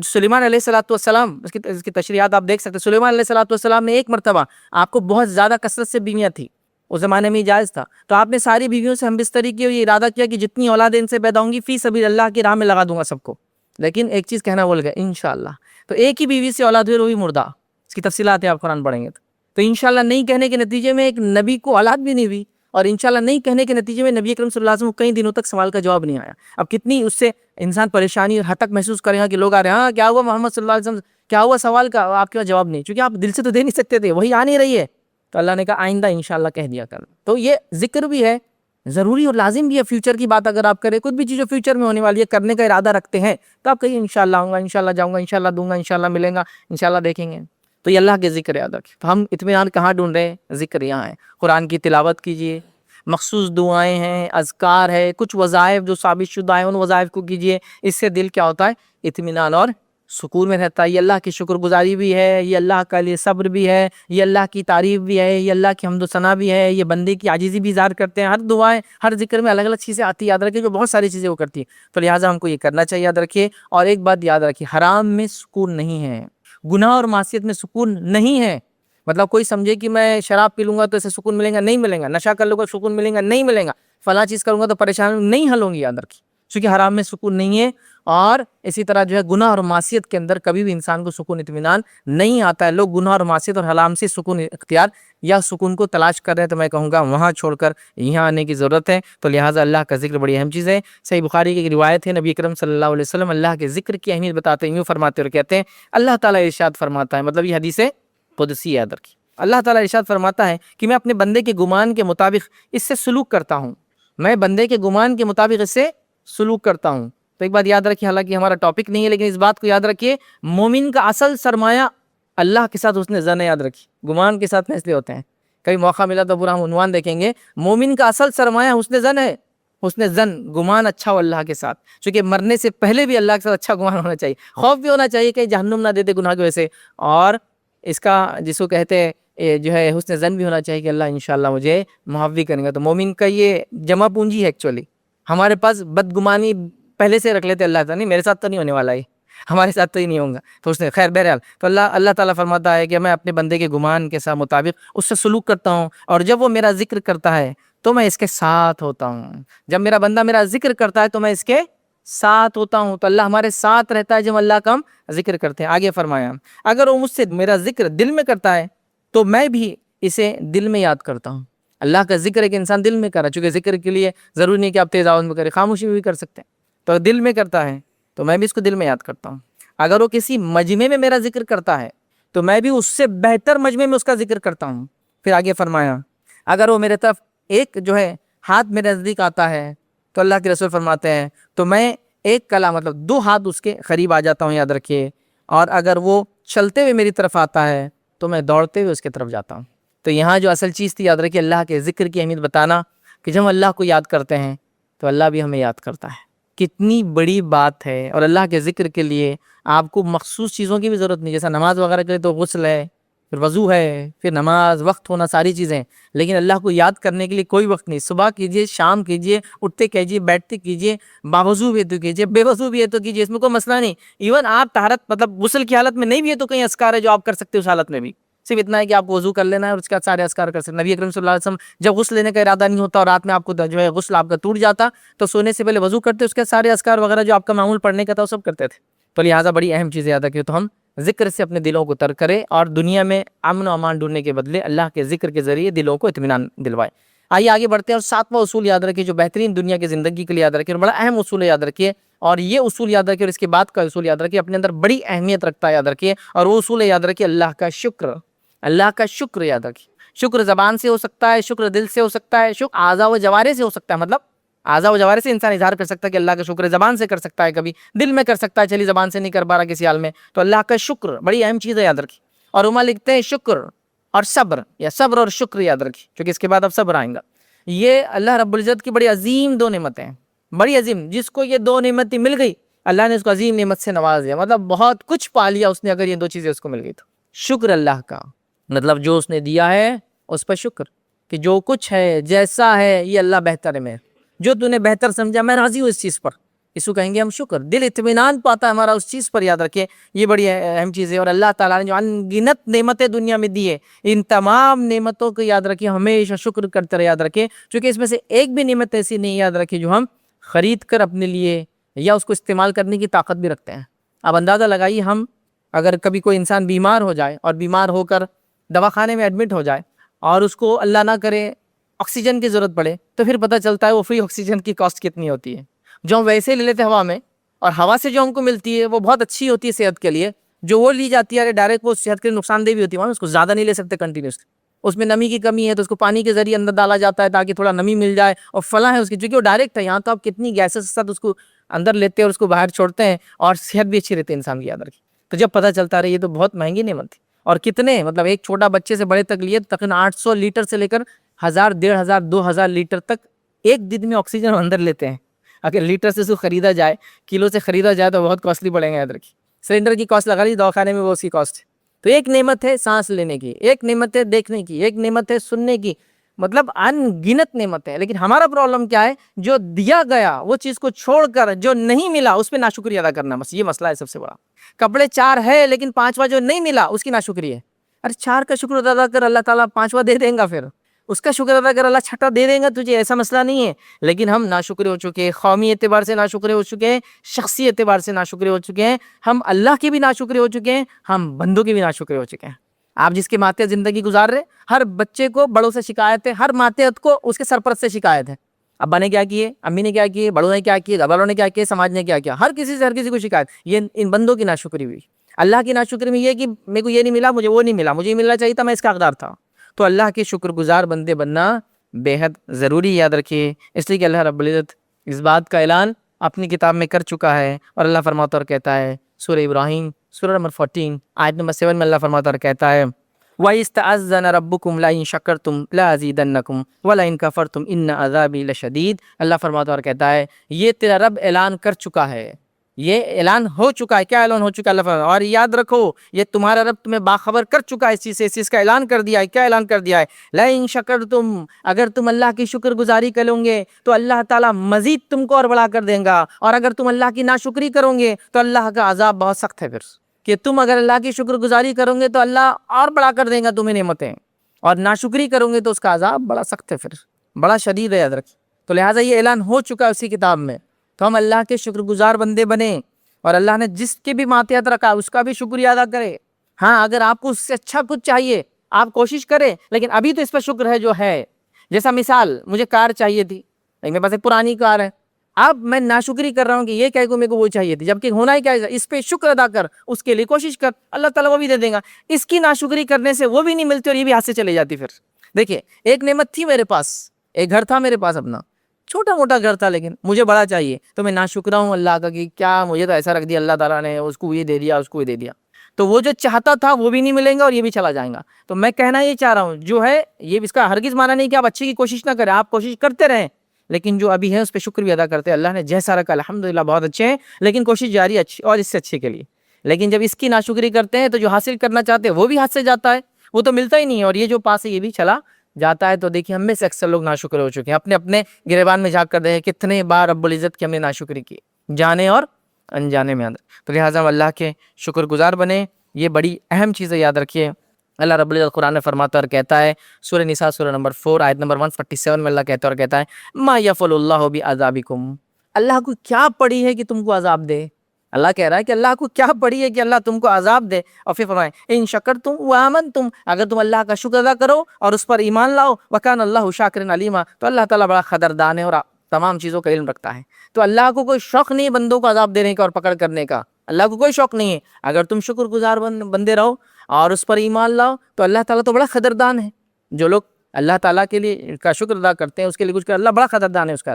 سلیمان علیہ السلام اس کی تشریحات آپ دیکھ سکتے ہیں. سلیمان علیہ السلام نے ایک مرتبہ, آپ کو بہت زیادہ کثرت سے بیویاں تھیں, اس زمانے میں جائز تھا, تو آپ نے ساری بیویوں سے ہم بستری کی اور یہ ارادہ کیا کہ جتنی اولاد ان سے پیدا ہوں گی فی سبیل اللہ کی راہ میں لگا دوں گا سب کو. لیکن ایک چیز کہنا بول گئے انشاءاللہ, تو ایک ہی بیوی سے اولاد ہوئی اور وہی مردہ. اس کی تفصیلات آپ قرآن پڑھیں گے تو انشاءاللہ نہیں کہنے کے نتیجے میں ایک نبی کو اولاد بھی نہیں ہوئی, اور انشاءاللہ نہیں کہنے کے نتیجے میں نبی اکرم صلی اللہ علیہ وسلم کو کئی دنوں تک سوال کا جواب نہیں آیا. اب کتنی اس سے انسان پریشانی اور حد تک محسوس کرے گا کہ لوگ آ رہے ہیں ہاں کیا ہوا محمد صلی اللہ علیہ وسلم, کیا ہوا سوال کا, آپ کے پاس جواب نہیں, چونکہ آپ دل سے تو دے نہیں سکتے تھے, وہی آ نہیں رہی ہے. تو اللہ نے کہا آئندہ انشاءاللہ کہہ دیا کر. تو یہ ذکر بھی ہے, ضروری اور لازم بھی ہے. فیوچر کی بات اگر آپ کریں, کچھ بھی چیز جو فیوچر میں ہونے والی ہے کرنے کا ارادہ رکھتے ہیں, تو آپ کہیں انشاءاللہ آؤں گا, انشاءاللہ جاؤں گا, انشاءاللہ دوں گا, انشاءاللہ ملیں گا, انشاءاللہ دیکھیں گے. تو یہ اللہ کے ذکر یاد رکھیں. تو ہم اطمینان کہاں ڈھونڈ رہے ہیں, ذکر یہاں ہے. قرآن کی تلاوت کیجئے, مخصوص دعائیں ہیں, اذکار ہے, کچھ وظائف جو ثابت شدہ ہیں ان وظائف کو کیجئے. اس سے دل کیا ہوتا ہے, اطمینان اور سکون میں رہتا ہے. یہ اللہ کی شکر گزاری بھی ہے, یہ اللہ کا لیے صبر بھی ہے, یہ اللہ کی تعریف بھی ہے, یہ اللہ کی حمد و ثنا بھی ہے, یہ بندے کی عاجزی بھی اظہار کرتے ہیں. ہر دعائیں ہر ذکر میں الگ الگ چیزیں آتی ہیں, یاد رکھیے جو بہت ساری چیزیں وہ کرتی ہیں. تو لہٰذا ہم کو یہ کرنا چاہیے, یاد رکھیے. اور ایک بات یاد رکھیے, حرام میں سکون نہیں ہے, گناہ اور معصیت میں سکون نہیں ہے. مطلب کوئی سمجھے کہ میں شراب پی لوں گا تو اسے سکون ملے گا, نہیں ملے گا. نشہ کر لوں گا سکون ملے گا, نہیں ملے گا. فلاں چیز کروں گا تو پریشانی نہیں حل ہوں گی, یاد رکھیے. چونکہ حرام میں سکون نہیں ہے, اور اسی طرح جو ہے گناہ اور معصیت کے اندر کبھی بھی انسان کو سکون اطمینان نہیں آتا ہے. لوگ گناہ اور معصیت اور حرام سے سکون اختیار یا سکون کو تلاش کر رہے ہیں, تو میں کہوں گا وہاں چھوڑ کر یہاں آنے کی ضرورت ہے. تو لہٰذا اللہ کا ذکر بڑی اہم چیز ہے. صحیح بخاری کی ایک روایت ہے, نبی اکرم صلی اللہ علیہ وسلم اللہ کے ذکر کی اہمیت بتاتے ہیں, یوں فرماتے اور کہتے ہیں, اللہ تعالیٰ ارشاد فرماتا ہے, مطلب یہ حدیث قدسی یاد رکھیے, اللہ تعالیٰ ارشاد فرماتا ہے کہ میں اپنے بندے کے گمان کے مطابق اس سے سلوک کرتا ہوں, میں بندے کے گمان کے مطابق اس سے سلوک کرتا ہوں. تو ایک بات یاد رکھیے, حالانکہ ہمارا ٹاپک نہیں ہے لیکن اس بات کو یاد رکھیے, مومن کا اصل سرمایہ اللہ کے ساتھ حسن ظن ہے. یاد رکھیے, گمان کے ساتھ فیصلے ہوتے ہیں. کبھی موقع ملا تو پورا ہم عنوان دیکھیں گے. مومن کا اصل سرمایہ حسن ظن ہے, حسن ظن, گمان اچھا ہو اللہ کے ساتھ. چونکہ مرنے سے پہلے بھی اللہ کے ساتھ اچھا گمان ہونا چاہیے, خوف بھی ہونا چاہیے کہ جہنم نہ دے دے گناہ کی وجہ سے, اور اس کا جس کو کہتے ہیں جو ہے حسن ظن بھی ہونا چاہیے کہ اللہ انشاءاللہ مجھے معاف بھی کریں گا. تو مومن کا یہ جمع پونجی ہے ایکچولی. ہمارے پاس بدگمانی پہلے سے رکھ لیتے, اللہ تعالیٰ نہیں میرے ساتھ تو نہیں ہونے والا ہے, ہمارے ساتھ تو ہی نہیں ہوگا, تو اس نے خیر بہرحال. تو اللہ تعالیٰ فرماتا ہے کہ میں اپنے بندے کے گمان کے ساتھ مطابق اس سے سلوک کرتا ہوں, اور جب وہ میرا ذکر کرتا ہے تو میں اس کے ساتھ ہوتا ہوں. جب میرا بندہ میرا ذکر کرتا ہے تو میں اس کے ساتھ ہوتا ہوں. تو اللہ ہمارے ساتھ رہتا ہے جب اللہ کا ہم ذکر کرتے ہیں. آگے فرمایا, اگر وہ مجھ سے میرا ذکر دل میں کرتا ہے تو میں بھی اسے دل میں یاد کرتا ہوں. اللہ کا ذکر ایک انسان دل میں کرا, چونکہ ذکر کے لیے ضروری نہیں کہ آپ تیز آواز میں کریں, خاموشی میں بھی کر سکتے ہیں. تو دل میں کرتا ہے تو میں بھی اس کو دل میں یاد کرتا ہوں. اگر وہ کسی مجمع میں میرا ذکر کرتا ہے تو میں بھی اس سے بہتر مجمع میں اس کا ذکر کرتا ہوں. پھر آگے فرمایا, اگر وہ میرے طرف ایک جو ہے ہاتھ میرے نزدیک آتا ہے تو اللہ کے رسول فرماتے ہیں تو میں ایک کلا مطلب 2 ہاتھ اس کے قریب آ جاتا ہوں, یاد رکھیے. اور اگر وہ چلتے ہوئے میری طرف آتا ہے تو میں دوڑتے ہوئے اس کی طرف جاتا ہوں. تو یہاں جو اصل چیز تھی, یاد رکھیے, اللہ کے ذکر کی اہمیت بتانا کہ جب ہم اللہ کو یاد کرتے ہیں تو اللہ بھی ہمیں یاد کرتا ہے. کتنی بڑی بات ہے. اور اللہ کے ذکر کے لیے آپ کو مخصوص چیزوں کی بھی ضرورت نہیں, جیسا نماز وغیرہ کے لیے تو غسل ہے, پھر وضو ہے, پھر نماز, وقت ہونا, ساری چیزیں. لیکن اللہ کو یاد کرنے کے لیے کوئی وقت نہیں. صبح کیجئے, شام کیجئے, اٹھتے کیجئے, بیٹھتے کیجئے, باوضو بھی ہے تو کیجئے, بے وضو بھی ہے تو کیجئے, اس میں کوئی مسئلہ نہیں. ایون آپ طہارت مطلب غسل کی حالت میں نہیں بھی ہے تو کئی اذکار ہے جو آپ کر سکتے اس حالت میں بھی. صرف اتنا ہے کہ آپ کو وضو کر لینا ہے اور اس کے بعد سارے اذکار کر سکتے ہیں. نبی اکرم صلی اللہ علیہ وسلم جب غسل لینے کا ارادہ نہیں ہوتا اور رات میں آپ کو جو ہے غسل آپ کا ٹوٹ جاتا تو سونے سے پہلے وضو کرتے, اس کے سارے اذکار وغیرہ جو آپ کا معمول پڑھنے کا تھا وہ سب کرتے تھے. تو لہٰذا بڑی اہم چیز یاد رکھیے, تو ہم ذکر سے اپنے دلوں کو تر کریں اور دنیا میں امن و امان ڈھونڈنے کے بدلے اللہ کے ذکر کے ذریعے دلوں کو اطمینان دلوائے. آئیے آگے بڑھتے ہیں اور 7واں اصول یاد رکھیے جو بہترین دنیا کی زندگی کے لیے یاد رکھیے اور بڑا اہم اصول ہے یاد رکھیے، اور یہ اصول یاد رکھیے اور اس کے بعد کا اصول یاد رکھیے، اپنے اندر بڑی اہمیت رکھتا ہے یاد رکھیے، اور وہ اصول ہے یاد رکھیے اللہ کا شکر۔ اللہ کا شکر یاد رکھیے، شکر زبان سے ہو سکتا ہے، شکر دل سے ہو سکتا ہے، شکر اعضاء و جوارح سے ہو سکتا ہے، مطلب اعضاء و جوارح سے انسان اظہار کر سکتا ہے کہ اللہ کا شکر ہے، زبان سے کر سکتا ہے، کبھی دل میں کر سکتا ہے، چلیے زبان سے نہیں کر پا رہا کسی حال میں، تو اللہ کا شکر بڑی اہم چیز ہے یاد رکھیے۔ اور عمر لکھتے ہیں شکر اور صبر، یا صبر اور شکر یاد رکھیے، کیونکہ اس کے بعد اب صبر آئیں گا، یہ اللہ رب العزت کی بڑی عظیم دو نعمتیں ہیں، بڑی عظیم، جس کو یہ دو نعمتیں مل گئی اللہ نے اس کو عظیم نعمت سے نواز دیا، مطلب بہت کچھ پا لیا اس نے اگر یہ دو چیزیں اس کو مل گئی تو۔ شکر اللہ کا مطلب جو اس نے دیا ہے اس پر شکر، کہ جو کچھ ہے جیسا ہے یہ اللہ بہتر ہے، میں جو تو نے بہتر سمجھا میں راضی ہوں اس چیز پر، اس کو کہیں گے ہم شکر، دل اطمینان پاتا ہے ہمارا اس چیز پر، یاد رکھے یہ بڑی اہم چیز ہے۔ اور اللہ تعالیٰ نے جو ان گنت نعمتیں دنیا میں دی ہے، ان تمام نعمتوں کو یاد رکھے، ہمیشہ شکر کرتے رہے یاد رکھے، چونکہ اس میں سے ایک بھی نعمت ایسی نہیں یاد رکھے جو ہم خرید کر اپنے لیے یا اس کو استعمال کرنے کی طاقت بھی رکھتے ہیں۔ اب اندازہ لگائیے، ہم اگر کبھی کوئی انسان بیمار ہو جائے اور بیمار ہو کر دواخانے میں ایڈمٹ ہو جائے اور اس کو اللہ نہ کرے آکسیجن کی ضرورت پڑے، تو پھر پتہ چلتا ہے وہ فری آکسیجن کی کاسٹ کتنی ہوتی ہے، جو ہم ویسے لے لیتے ہوا میں، اور ہوا سے جو ہم کو ملتی ہے وہ بہت اچھی ہوتی ہے صحت کے لیے، جو وہ لی جاتی ہے ڈائریکٹ وہ صحت کے لیے نقصان دہ بھی ہوتی ہے، اس کو زیادہ نہیں لے سکتے کنٹینیوسلی، اس میں نمی کی کمی ہے تو اس کو پانی کے ذریعے اندر ڈالا جاتا ہے تاکہ تھوڑا نمی مل جائے، اور فلاں ہے اس کی، چونکہ وہ ڈائریکٹ ہے، یہاں تو آپ کتنی گیسز کے ساتھ اس کو اندر لیتے ہیں اور اس کو باہر چھوڑتے ہیں، اور صحت بھی اچھی رہتی ہے انسان کی، یاد رکھیے۔ تو جب پتہ چلتا رہے یہ تو بہت مہنگی نعمت تھی، اور کتنے مطلب ایک چھوٹا بچے سے بڑے تک لیے تقریباً 800 لیٹر سے لے کر 1000 1500 2000 لیٹر تک ایک دن میں آکسیجن اندر لیتے ہیں۔ اگر لیٹر سے اس کو خریدا جائے، کلو سے خریدا جائے تو بہت کاسٹلی پڑیں گے، یاد رکھیے، سلنڈر کی کاسٹ لگا لی دواخانے میں وہ اسی کاسٹ ہے۔ تو ایک نعمت ہے سانس لینے کی، ایک نعمت ہے دیکھنے کی، ایک نعمت ہے سننے کی، مطلب ان گنت نعمت ہے، لیکن ہمارا پرابلم کیا ہے، جو دیا گیا وہ چیز کو چھوڑ کر جو نہیں ملا اس پہ ناشکری ادا کرنا، بس یہ مسئلہ ہے سب سے بڑا۔ کپڑے 4 ہے لیکن 5واں جو نہیں ملا اس کی ناشکری ہے، ارے 4 کا شکر ادا کر، اللہ تعالیٰ 5واں دے دیں گا، پھر اس کا شکر ادا کر، اللہ 6واں دے دیں گا تجھے، ایسا مسئلہ نہیں ہے، لیکن ہم ناشکرے ہو چکے ہیں، قومی اعتبار سے ناشکرے ہو چکے ہیں، شخصی اعتبار سے ناشکرے ہو چکے ہیں، ہم اللہ کے بھی ناشکرے ہو چکے ہیں، ہم بندوں کے بھی ناشکرے ہو چکے ہیں۔ آپ جس کے ماتحت زندگی گزار رہے، ہر بچے کو بڑوں سے شکایت ہے، ہر ماتحت کو اس کے سرپرست سے شکایت ہے، ابا نے کیا کیے، امی نے کیا کیے، بڑوں نے کیا کیے، گھر والوں نے کیا کیے، سماج نے کیا کیا، ہر کسی کو شکایت، یہ ان بندوں کی ناشکری ہوئی۔ اللہ کی ناشکری میں یہ کہ میرے کو یہ نہیں ملا، مجھے وہ نہیں ملا، مجھے یہ ملنا چاہیے تھا، میں اس کا حقدار تھا۔ تو اللہ کے شکر گزار بندے بننا بے حد ضروری، یاد رکھیے، اس لیے کہ اللہ رب العزت اس بات کا اعلان اپنی کتاب میں کر چکا ہے، اور اللہ فرماتا اور کہتا ہے سورہ ابراہیم سورہ نمبر 14 آیت نمبر 7 میں اللہ فرماتا اور کہتا ہے وَإِسْتَأَذَّنَ رَبُّكُمْ لَئِن شَكَرْتُمْ لَأَزِيدَنَّكُمْ وَلَئِن كَفَرْتُمْ إِنَّ عَذَابِي لَشَدِيدٌ۔ اللہ فرماتا اور کہتا ہے یہ تیرا رب اعلان کر چکا ہے، یہ اعلان ہو چکا ہے، کیا اعلان ہو چکا ہے اللہ فرماتا، اور یاد رکھو یہ تمہارا رب تمہیں باخبر کر چکا ہے اس چیز سے، اس چیز کا اعلان کر دیا ہے، کیا اعلان کر دیا ہے، لَئِن شَكَرْتُمْ، اگر تم اللہ کی شکر گزاری کرو گے تو اللہ تعالیٰ مزید تم کو اور بڑا کر دیں گا، اور اگر تم اللہ کی ناشکری کرو گے تو اللہ کا عذاب بہت سخت ہے، پھر کہ تم اگر اللہ کی شکر گزاری کرو گے تو اللہ اور بڑا کر دیں گا تمہیں نعمتیں، اور ناشکری کرو گے تو اس کا عذاب بڑا سخت ہے، پھر بڑا شدید ہے، یاد رکھیں۔ تو لہٰذا یہ اعلان ہو چکا ہے اسی کتاب میں، تو ہم اللہ کے شکر گزار بندے بنیں، اور اللہ نے جس کے بھی ماتحت رکھا اس کا بھی شکریہ ادا کرے۔ ہاں اگر آپ کو اس سے اچھا کچھ چاہیے آپ کوشش کریں، لیکن ابھی تو اس پر شکر ہے جو ہے۔ جیسا مثال مجھے کار چاہیے تھی، لیکن میرے پاس ایک پرانی کار ہے، اب میں ناشکری کر رہا ہوں کہ یہ کہہ کو میرے کو وہ چاہیے تھی، جبکہ ہونا ہی کیا ہے، اس پہ شکر ادا کر، اس کے لیے کوشش کر، اللہ تعالیٰ وہ بھی دے دے گا۔ اس کی ناشکری کرنے سے وہ بھی نہیں ملتی اور یہ بھی ہاتھ سے چلے جاتی۔ پھر دیکھیے ایک نعمت تھی میرے پاس، ایک گھر تھا میرے پاس اپنا، چھوٹا موٹا گھر تھا، لیکن مجھے بڑا چاہیے، تو میں ناشکرہ ہوں اللہ کا کہ کیا مجھے تو ایسا رکھ دیا اللہ تعالیٰ نے، اس کو یہ دے دیا، اس کو یہ دے دیا، تو وہ جو چاہتا تھا وہ بھی نہیں ملیں گا اور یہ بھی چلا جائے گا۔ تو میں کہنا یہ چاہ رہا ہوں جو ہے یہ اس کا ہرگز معنی نہیں کہ آپ اچھے کی کوشش نہ کریں، آپ کوشش کرتے رہیں، لیکن جو ابھی ہے اس پہ شکر بھی ادا کرتے ہیں، اللہ نے جیسا رکھا الحمدللہ بہت اچھے ہیں، لیکن کوشش جاری اچھی اور اس سے اچھے کے لیے۔ لیکن جب اس کی ناشکری کرتے ہیں تو جو حاصل کرنا چاہتے ہیں وہ بھی ہاتھ سے جاتا ہے، وہ تو ملتا ہی نہیں ہے، اور یہ جو پاس ہے یہ بھی چلا جاتا ہے۔ تو دیکھیے ہم میں سے اکثر لوگ ناشکر ہو چکے ہیں، اپنے اپنے گریبان میں جھانک کر دیکھیں کتنے بار رب العزت کی ہم نے ناشکری کی، جانے اور انجانے میں اندر۔ تو لہٰذا ہم اللہ کے شکر گزار بنے، یہ بڑی اہم چیز ہے، یاد رکھیے۔ اللہ رب العزت قرآن میں فرماتا اور کہتا ہے سورہ نساء سورہ نمبر 4 آیت نمبر 147 میں اللہ کہتا اور کہتا ہے ما یفعل اللہ بعذابکم، اللہ کو کیا پڑی ہے کہ تم کو عذاب دے، اللہ کہہ رہا ہے کہ اللہ کو کیا پڑی ہے کہ اللہ تم کو عذاب دے، اور پھر فرمائے ان شکرتم وآمنتم، اگر تم اللہ کا شکر ادا کرو اور اس پر ایمان لاؤ، وکان اللہ شاکرا علیما، تو اللہ تعالیٰ بڑا قدردان ہے اور تمام چیزوں کا علم رکھتا ہے۔ تو اللہ کو کوئی شوق نہیں ہے بندوں کو عذاب دینے کا اور پکڑ کرنے کا، اللہ کو کوئی شوق نہیں ہے۔ اگر تم شکر گزار بندے رہو اور اس پر ایمان لاؤ تو اللہ تعالیٰ تو بڑا قدردان ہے۔ جو لوگ اللہ تعالیٰ کے لیے کا شکر ادا کرتے ہیں، اس کے لیے کچھ کر، اللہ بڑا قدردان ہے اس کا۔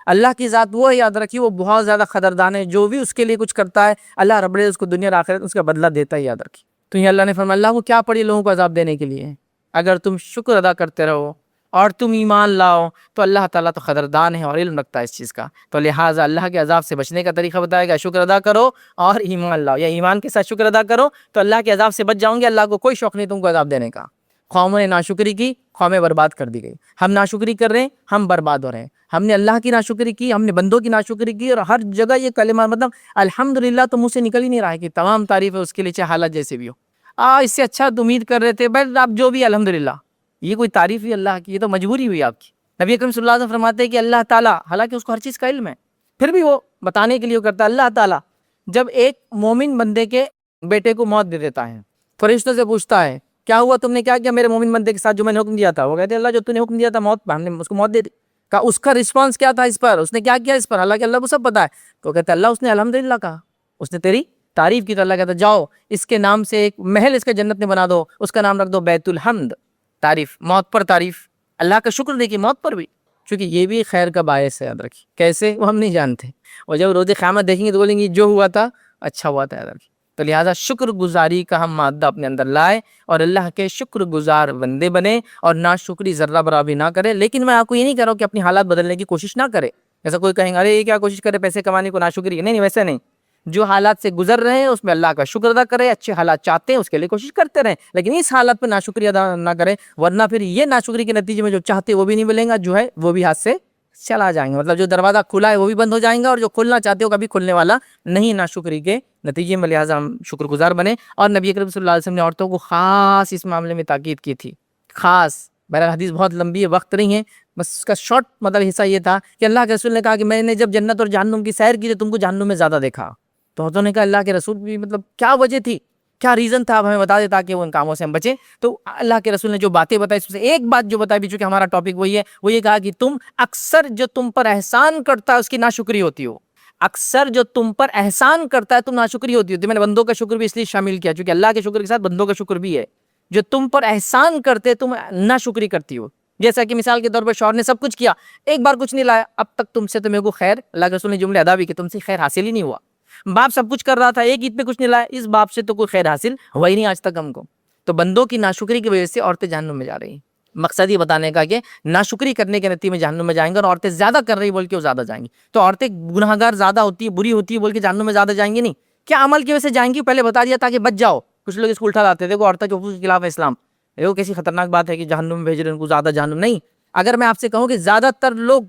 اللہ کی ذات وہ ہے، یاد رکھیے، وہ بہت زیادہ قدردان ہے۔ جو بھی اس کے لیے کچھ کرتا ہے اللہ رب العزت اس کو دنیا اور آخرت اس کا بدلہ دیتا ہے، یاد رکھیے۔ تو یہ اللہ نے فرمایا اللہ کو کیا پڑی لوگوں کو عذاب دینے کے لیے، اگر تم شکر ادا کرتے رہو اور تم ایمان لاؤ تو اللہ تعالیٰ تو قدردان ہے اور علم رکھتا ہے اس چیز کا۔ تو لہٰذا اللہ کے عذاب سے بچنے کا طریقہ بتایا گیا، شکر ادا کرو اور ایمان لاؤ، یا ایمان کے ساتھ شکر ادا کرو تو اللہ کے عذاب سے بچ جاؤں گے۔ اللہ کو کوئی شوق نہیں تم کو عذاب دینے کا۔ قوموں نے ناشکری کی، قومیں برباد کر دی گئی۔ ہم ناشکری کر رہے ہیں، ہم برباد ہو رہے ہیں۔ ہم نے اللہ کی ناشکری کی، ہم نے بندوں کی ناشکری کی، اور ہر جگہ یہ کلمہ مطلب الحمدللہ تو منہ سے نکل ہی نہیں رہا ہے کہ تمام تعریف ہے اس کے لیے، چاہے حالت جیسے بھی ہو۔ اس سے اچھا تو امید کر رہے تھے، بٹ آپ جو بھی الحمدللہ، یہ کوئی تعریف ہی اللہ کی، یہ تو مجبوری ہوئی آپ کی۔ نبی اکرم صلی اللہ علیہ وسلم فرماتے ہیں کہ اللہ تعالیٰ، حالانکہ اس کو ہر چیز کا علم ہے، پھر بھی وہ بتانے کے لیے وہ کرتا ہے۔ اللہ تعالیٰ جب ایک مومن بندے کے بیٹے کو موت دے دیتا ہے، فرشتوں سے پوچھتا ہے کیا ہوا، تم نے کیا کیا میرے مومن بندے کے ساتھ جو میں نے حکم دیا تھا؟ وہ کہتے ہیں اللہ جو تو نے حکم دیا تھا موت، ہم نے اس کو موت دے دی۔ کہا اس کا رسپانس کیا تھا اس پر، اس نے کیا کیا اس پر؟ حالانکہ اللہ کو سب پتا ہے۔ تو کہتے ہیں اللہ اس نے الحمدللہ کہا، اس نے تیری تعریف کی۔ تو اللہ کہتا ہے جاؤ اس کے نام سے ایک محل اس کے جنت میں بنا دو، اس کا نام رکھ دو بیت الحمد، تعریف، موت پر تعریف، اللہ کا شکر دیکھیے موت پر بھی، چونکہ یہ بھی خیر کا باعث ہے، یاد رکھیے۔ کیسے وہ ہم نہیں جانتے، اور جب روز قیامت دیکھیں گے تو بولیں گے جو ہوا تھا اچھا ہوا تھا، یاد رکھیے۔ تو لہٰذا شکر گزاری کا ہم مادہ اپنے اندر لائے اور اللہ کے شکر گزار بندے بنے، اور ناشکری ذرہ برابر بھی نہ کرے۔ لیکن میں آپ کو یہ نہیں کہہ رہا ہوں کہ اپنی حالات بدلنے کی کوشش نہ کرے۔ جیسا کوئی کہیں گے ارے یہ کیا کوشش کرے پیسے کمانے کو، ناشکری، نہیں ویسے نہیں۔ جو حالات سے گزر رہے ہیں اس میں اللہ کا شکر ادا کرے، اچھے حالات چاہتے ہیں اس کے لیے کوشش کرتے رہیں، لیکن اس حالت پہ ناشکری ادا نہ کرے، ورنہ پھر یہ ناشکری کے نتیجے میں جو چاہتے وہ بھی نہیں ملیں گا، جو ہے وہ بھی ہاتھ سے چلا جائیں گے۔ مطلب جو دروازہ کھلا ہے وہ بھی بند ہو جائیں گا، اور جو کھلنا چاہتے ہو کبھی کھلنے والا نہیں ناشکری کے نتیجے میں۔ لہٰذا ہم شکر گزار بنے۔ اور نبی اکرم صلی اللہ علیہ وسلم نے عورتوں کو خاص اس معاملے میں تاکید کی تھی، خاص۔ بہرحال حدیث بہت لمبی ہے، وقت نہیں ہے، بس اس کا شارٹ مطلب حصہ یہ تھا کہ اللہ کے رسول نے کہا کہ میں نے جب جنت اور جہنم کی سیر کی تو تم کو جہنم میں زیادہ دیکھا۔ تو عورتوں نے کہا اللہ کے رسول بھی مطلب کیا وجہ تھی، کیا ریزن تھا، آپ ہمیں بتا دیں تاکہ وہ ان کاموں سے ہم بچیں۔ تو اللہ کے رسول نے جو باتیں بتائی اس میں سے ایک بات جو بتائی بھی، چونکہ ہمارا ٹاپک وہی ہے، وہ یہ کہا کہ تم اکثر جو تم پر احسان کرتا ہے اس کی ناشکری ہوتی ہو، اکثر جو تم پر احسان کرتا ہے تم ناشکری ہوتی ہوتی۔ میں نے بندوں کا شکر بھی اس لیے شامل کیا چونکہ اللہ کے شکر کے ساتھ بندوں کا شکر بھی ہے۔ جو تم پر احسان کرتے تم ناشکری کرتی ہو، جیسا کہ مثال کے طور پر شوہر نے سب کچھ کیا، ایک بار کچھ نہیں لایا، اب تک تم سے تو میرے کو خیر، اللہ کے رسول نے جملے ادا بھی کہ تم سے خیر حاصل ہی نہیں ہوا۔ باپ سب کچھ کر رہا تھا، ایک عید پہ کچھ نہیں لایا، اس باپ سے تو کوئی خیر حاصل ہوا ہی نہیں آج تک ہم کو۔ تو بندوں کی ناشکری کی وجہ سے عورتیں جہنم میں جا رہی ہیں۔ مقصد یہ بتانے کا کہ ناشکری کرنے کے نتیجے میں جہنم میں جائیں گے، اور عورتیں زیادہ کر رہی بول کے وہ زیادہ جائیں گی۔ تو عورتیں گناہگار زیادہ ہوتی ہے، بری ہوتی ہے بول کے جہنم میں زیادہ جائیں گی نہیں، کیا عمل کی وجہ سے جائیں گی پہلے بتا دیا تاکہ بچ جاؤ۔ کچھ لوگ اس کو الٹا لاتے ہیں، دیکھو عورتوں کے حقوق کے خلاف ہے اسلام، دیکھو کیسی خطرناک بات ہے کہ جہنم میں بھیج رہے ہیں ان کو، زیادہ جہنم نہیں۔ اگر میں آپ سے کہوں کہ زیادہ تر لوگ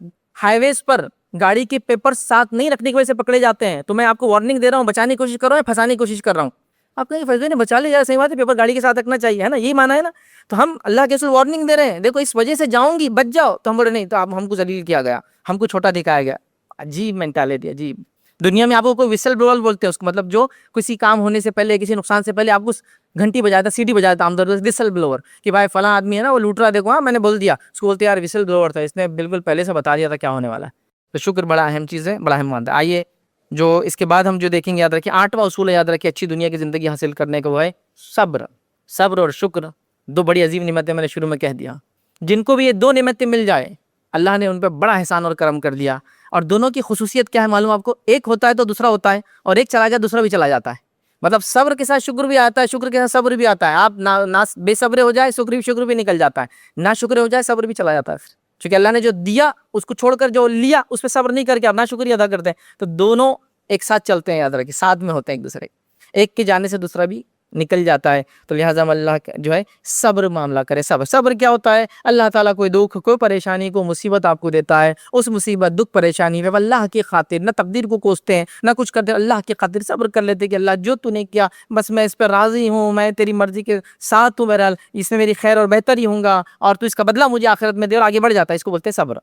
ہائی ویز پر گاڑی کے پیپر ساتھ نہیں رکھنے کی وجہ سے پکڑے جاتے ہیں، تو میں آپ کو وارننگ دے رہا ہوں، بچانے کی کوشش کر رہا ہوں یا پھنسانے کی کوشش کر رہا ہوں؟ آپ کہیں فیصلے نے بچا لیا، صحیح بات ہے، پیپر گاڑی کے ساتھ رکھنا چاہیے، ہے نا، یہی مانا ہے نا۔ تو ہم اللہ کے رسول وارننگ دے رہے ہیں، دیکھو اس وجہ سے جاؤں گی، بچ جاؤ، تو ہم بولے نہیں، تو آپ ہم کو ذلیل کیا گیا، ہم کو چھوٹا دکھایا گیا۔ عجیب مینٹالٹی، عجیب۔ دنیا میں آپ کو کوئی وسل بلوور بولتے ہیں اس کو، مطلب جو کسی کام ہونے سے پہلے، کسی نقصان سے پہلے آپ کو گھنٹی بجاتا، سیٹی بجاتا، عام طور پر وسل بلوور، کہ بھائی فلاں آدمی ہے نا وہ لوٹ رہا، دیکھو ہاں میں نے بول دیا، اس کو بولتے یار وسل بلوور تھا، اس نے بالکل پہلے سے بتا دیا تھا کیا ہونے والا ہے۔ تو شکر بڑا اہم چیز ہے، بڑا اہم مادہ۔ آئیے جو اس کے بعد ہم جو دیکھیں گے، یاد رکھیں 8واں اصول ہے، یاد رکھیں اچھی دنیا کی زندگی حاصل کرنے کا، وہ ہے صبر۔ صبر اور شکر دو بڑی عظیم نعمتیں، میں نے شروع میں کہہ دیا۔ جن کو بھی یہ دو نعمتیں مل جائے، اللہ نے ان پہ بڑا احسان اور کرم کر دیا۔ اور دونوں کی خصوصیت کیا ہے معلوم آپ کو؟ ایک ہوتا ہے تو دوسرا ہوتا ہے، اور ایک چلا جائے دوسرا بھی چلا جاتا ہے۔ مطلب صبر کے ساتھ شکر بھی آتا ہے، شکر کے ساتھ صبر بھی آتا ہے۔ آپ نہ بے صبر ہو جائے شکر بھی نکل جاتا ہے، نہ شکر ہو جائے صبر بھی چلا جاتا ہے۔ چونکہ اللہ نے جو دیا اس کو چھوڑ کر جو لیا اس پہ صبر نہیں کر کے آپ نہ شکریہ ادا کرتے ہیں، تو دونوں ایک ساتھ چلتے ہیں، یاد رکھیں ساتھ میں ہوتے ہیں ایک دوسرے، ایک کے جانے سے دوسرا بھی نکل جاتا ہے۔ تو لہٰذا اللہ جو ہے صبر معاملہ کرے۔ صبر کیا ہوتا ہے؟ اللہ تعالیٰ کوئی دکھ، کوئی پریشانی، کوئی مصیبت آپ کو دیتا ہے، اس مصیبت، دکھ، پریشانی میں اللہ کی خاطر نہ تقدیر کو کوستے ہیں نہ کچھ کرتے، اللہ کی خاطر صبر کر لیتے کہ اللہ جو تو نے کیا بس میں اس پہ راضی ہوں، میں تیری مرضی کے ساتھ ہوں، بہرحال اس میں میری خیر اور بہتر ہی ہوں گا، اور تو اس کا بدلہ مجھے آخرت میں دے، اور آگے بڑھ جاتا ہے۔ اس کو بولتے ہیں صبر۔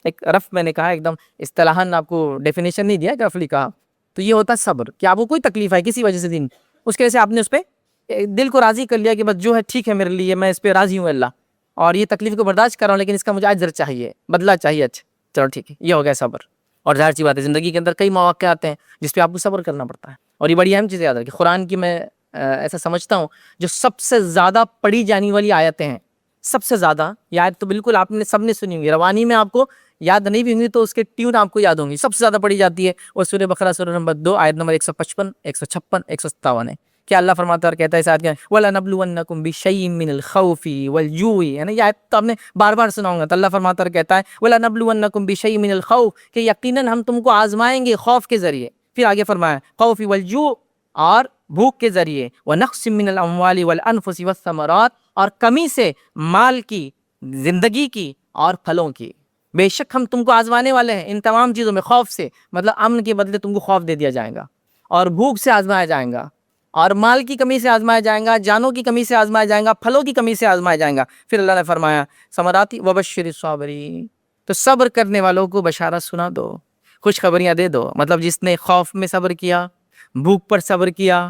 ایک رف میں نے کہا، ایک دم اصطلاحاً آپ کو ڈیفینیشن نہیں دیا، رفلی کہا تو یہ ہوتا ہے صبر، کہ آپ کو کوئی تکلیف ہے کسی وجہ سے دین، اس کی وجہ سے آپ نے اس پہ دل کو راضی کر لیا کہ بس جو ہے ٹھیک ہے میرے لیے، میں اس پہ راضی ہوں اللہ، اور یہ تکلیف کو برداشت کر رہا ہوں، لیکن اس کا مجھے اجر چاہیے، بدلہ چاہیے، اچھا چلو ٹھیک ہے، یہ ہو گیا صبر۔ اور ظاہر سی بات ہے زندگی کے اندر کئی مواقع آتے ہیں جس پہ آپ کو صبر کرنا پڑتا ہے، اور یہ بڑی اہم چیز یاد رکھیں، قرآن کی میں ایسا سمجھتا ہوں جو سب سے زیادہ پڑھی جانے والی آیتیں ہیں، سب سے زیادہ، یہ آیت تو بالکل آپ نے سب نے سنی ہوگی، روانی میں آپ کو یاد نہیں بھی ہوں گی تو اس کے ٹیون آپ کو یاد ہوں گی، سب سے زیادہ پڑھی جاتی ہے وہ سورہ بقرہ سورہ نمبر 2 آیت نمبر 155 156 157 ہے۔ کیا اللہ فرماتا ہے اور کہتا ہے اس آیت میں وَلَنَبْلُوَنَّكُمْ بِشَيْءٍ مِّنَ الْخَوْفِ وَالْجُوعِ، ہے نا، یہ آیت تو آپ نے بار بار سنا ہوگا، تو اللہ فرماتا ہے اور کہتا ہے وَلَنَبْلُوَنَّكُمْ بِشَيْءٍ مِّنَ الْخَوْفِ، کہ یقیناً ہم تم کو آزمائیں گے خوف کے ذریعے، پھر آگے فرمایا خوف والجوع، اور بھوک کے ذریعے، وَنَقْصٍ مِّنَ الْأَمْوَالِ وَالْأَنفُسِ وَالثَّمَرَاتِ، اور کمی سے مال کی، زندگی کی اور پھلوں کی، بے شک ہم تم کو آزمانے والے ہیں ان تمام چیزوں میں، خوف سے مطلب امن کے بدلے تم کو خوف دے دیا جائے گا، اور بھوک سے آزمایا جائے گا، اور مال کی کمی سے آزمایا جائے گا، جانوں کی کمی سے آزمایا جائے گا، پھلوں کی کمی سے آزمایا جائے گا۔ پھر اللہ نے فرمایا ثمراتی وبشر الصابرین، تو صبر کرنے والوں کو بشارت سنا دو، خوشخبریاں دے دو، مطلب جس نے خوف میں صبر کیا، بھوک پر صبر کیا،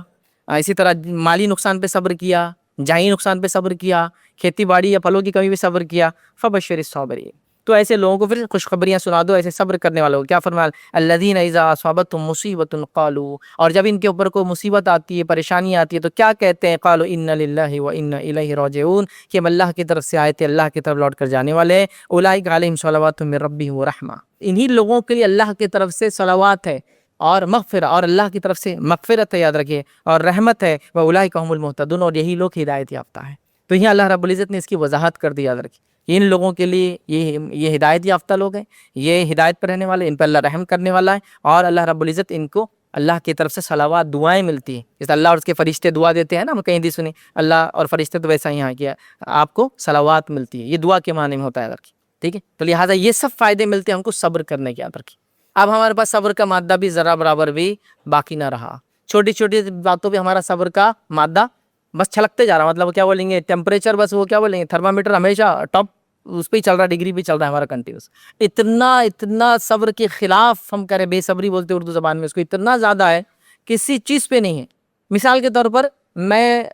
اسی طرح مالی نقصان پہ صبر کیا، جانی نقصان پہ صبر کیا، کھیتی باڑی یا پھلوں کی کمی پہ صبر کیا، فبشر الصابرین، تو ایسے لوگوں کو پھر خوشخبریاں سنا دو، ایسے صبر کرنے والوں کو۔ کیا فرمایا الذین اذا اصابتهم مصیبۃ قالوا، اور جب ان کے اوپر کوئی مصیبت آتی ہے، پریشانی آتی ہے تو کیا کہتے ہیں، قالوا انا للہ وانا الیہ راجعون، کہ ہم اللہ کی طرف سے آئے تھے، اللہ کی طرف لوٹ کر جانے والے ہیں، اولئک علیہم صلوات من ربہم ورحمہ، انہی لوگوں کے لیے اللہ کی طرف سے صلوات ہے اور مغفرہ، اور اللہ کی طرف سے مغفرت ہے، یاد رکھیے، اور رحمت ہے، واولئک هم المہتدون، اور یہی لوگ ہدایت یافتہ ہیں۔ تو یہاں اللہ رب العزت نے اس کی وضاحت کر دی، یاد رکھیے، ان لوگوں کے لیے یہ ہدایت یافتہ لوگ ہیں، یہ ہدایت پر رہنے والے، ان پر اللہ رحم کرنے والا ہے، اور اللہ رب العزت ان کو اللہ کی طرف سے صلوات دعائیں ملتی ہیں، جیسے اللہ اور اس کے فرشتے دعا دیتے ہیں نا، ہم کہیں دی سنی اللہ اور فرشتے، تو ویسا یہاں کیا آپ کو صلوات ملتی ہے، یہ دعا کے معنی میں ہوتا ہے، یاد رکھیے، ٹھیک ہے۔ تو لہٰذا یہ سب فائدے ملتے ہیں ہم کو صبر کرنے کے، یاد رکھیے۔ اب ہمارے پاس صبر کا مادہ بھی ذرا برابر بھی باقی نہ رہا، چھوٹی چھوٹی باتوں پہ ہمارا صبر کا مادہ بس چھلکتے جا رہا، مطلب کیا بولیں گے، ٹیمپریچر بس وہ کیا بولیں گے، تھرمامیٹر ہمیشہ ٹاپ اس پہ ہی چل رہا ہے، ڈگری پہ چل رہا ہے ہمارا کنٹینیوس، اتنا صبر کے خلاف ہم کریں، بے صبری بولتے اردو زبان میں اس کو، اتنا زیادہ ہے کسی چیز پہ نہیں ہے۔ مثال کے طور پر میں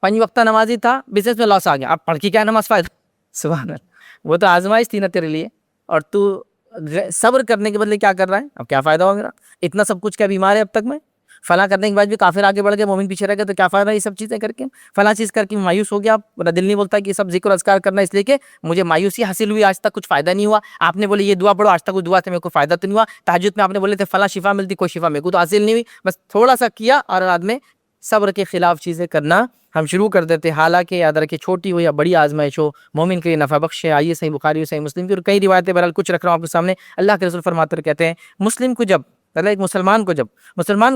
5 وقتہ نمازی تھا، بزنس میں لاس آ گیا، اب پڑھ کے کیا نماز فائدہ، سبحان اللہ، وہ تو آزمائش تھی نا تیرے لیے، اور تو صبر کرنے کے بدلے کیا کر رہا ہے، اب کیا فائدہ ہوا میرا، اتنا سب کچھ کیا بیمار ہے اب تک میں، فلاں کرنے کے بعد بھی کافر آگے بڑھ گئے، مومن پیچھے رہ گئے، تو کیا فائدہ یہ سب چیزیں کر کے، فلاں چیز کر کے مایوس ہو گیا، میرا دل نہیں بولتا کہ یہ سب ذکر اذکار کرنا، اس لیے کہ مجھے مایوسی حاصل ہوئی، آج تک کچھ فائدہ نہیں ہوا، آپ نے بولے یہ دعا پڑھو، آج تک وہ دعا سے میرے کو فائدہ تو نہیں ہوا، تہجد میں آپ نے بولے تھے فلاں شفا ملتی، کوئی شفا میرے کو تو حاصل نہیں ہوئی، بس تھوڑا سا کیا اور بعد میں صبر کے خلاف چیزیں کرنا ہم شروع کر دیتے، حالانکہ یاد رکھے چھوٹی ہو یا بڑی آزمائش ہو، مومن کے لیے نفع بخش ہے۔ آئیے صحیح بخاری صحیح مسلم کی اور کئی روایتیں، بہرحال کچھ رکھ رہا ہوں آپ کے سامنے، اللہ کے رسول فرماتے ہیں، کہتے ہیں مسلم کو جب ایک مسلمان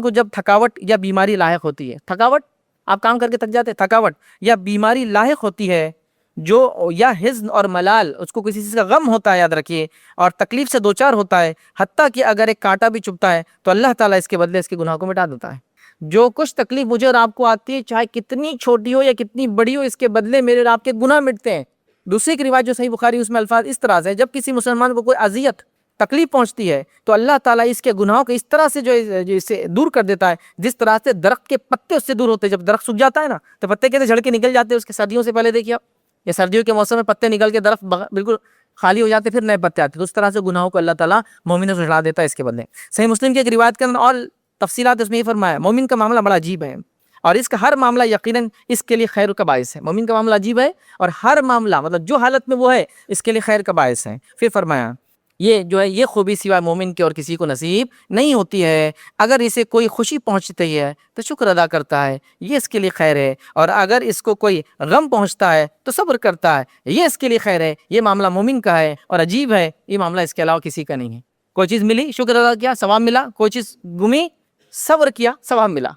کو جب تھکاوٹ یا بیماری لاحق ہوتی ہے، تھکاوٹ آپ کام کر کے تھک جاتے، تھکاوٹ یا بیماری لاحق ہوتی ہے، جو یا حزن اور ملال، اس کو کسی چیز کا غم ہوتا ہے، یاد رکھیے، اور تکلیف سے دوچار ہوتا ہے، حتیٰ کہ اگر ایک کانٹا بھی چبھتا ہے تو اللہ تعالیٰ اس کے بدلے اس کے گناہ کو مٹا دیتا ہے۔ جو کچھ تکلیف مجھے اور آپ کو آتی ہے، چاہے کتنی چھوٹی ہو یا کتنی بڑی ہو، اس کے بدلے میرے اور آپ کے گناہ مٹتے ہیں۔ دوسری کی روایت جو صحیح بخاری، اس میں الفاظ اس طرح سے، جب کسی مسلمان کو کوئی اذیت تکلیف پہنچتی ہے تو اللہ تعالیٰ اس کے گناہوں کو اس طرح سے جو اسے دور کر دیتا ہے، جس طرح سے درخت کے پتے اس سے دور ہوتے ہیں۔ جب درخت سوکھ جاتا ہے نا تو پتے کہتے جھڑ کے نکل جاتے ہیں اس کے، سردیوں سے پہلے دیکھیے آپ، یا سردیوں کے موسم میں پتے نکل کے درخت بالکل خالی ہو جاتے، پھر نئے پتے آتے، تو اس طرح سے گناہوں کو اللہ تعالیٰ مومنوں سے ہٹا دیتا ہے اس کے بدلے۔ صحیح مسلم کی ایک روایت کے اندر اور تفصیلات اس میں یہ فرمایا، مومن کا معاملہ بڑا عجیب ہے، اور اس کا ہر معاملہ یقیناً اس کے لیے خیر کا باعث ہے۔ مومن کا معاملہ عجیب ہے، اور ہر معاملہ مطلب جو حالت میں وہ ہے اس کے لیے خیر کا باعث ہے۔ پھر فرمایا یہ جو ہے یہ خوبی سوائے مومن کے اور کسی کو نصیب نہیں ہوتی ہے، اگر اسے کوئی خوشی پہنچتی ہے تو شکر ادا کرتا ہے، یہ اس کے لیے خیر ہے، اور اگر اس کو کوئی غم پہنچتا ہے تو صبر کرتا ہے، یہ اس کے لیے خیر ہے۔ یہ معاملہ مومن کا ہے، اور عجیب ہے، یہ معاملہ اس کے علاوہ کسی کا نہیں ہے۔ کوئی چیز ملی شکر ادا کیا، ثواب ملا، کوئی چیز گمی صبر کیا، ثواب ملا،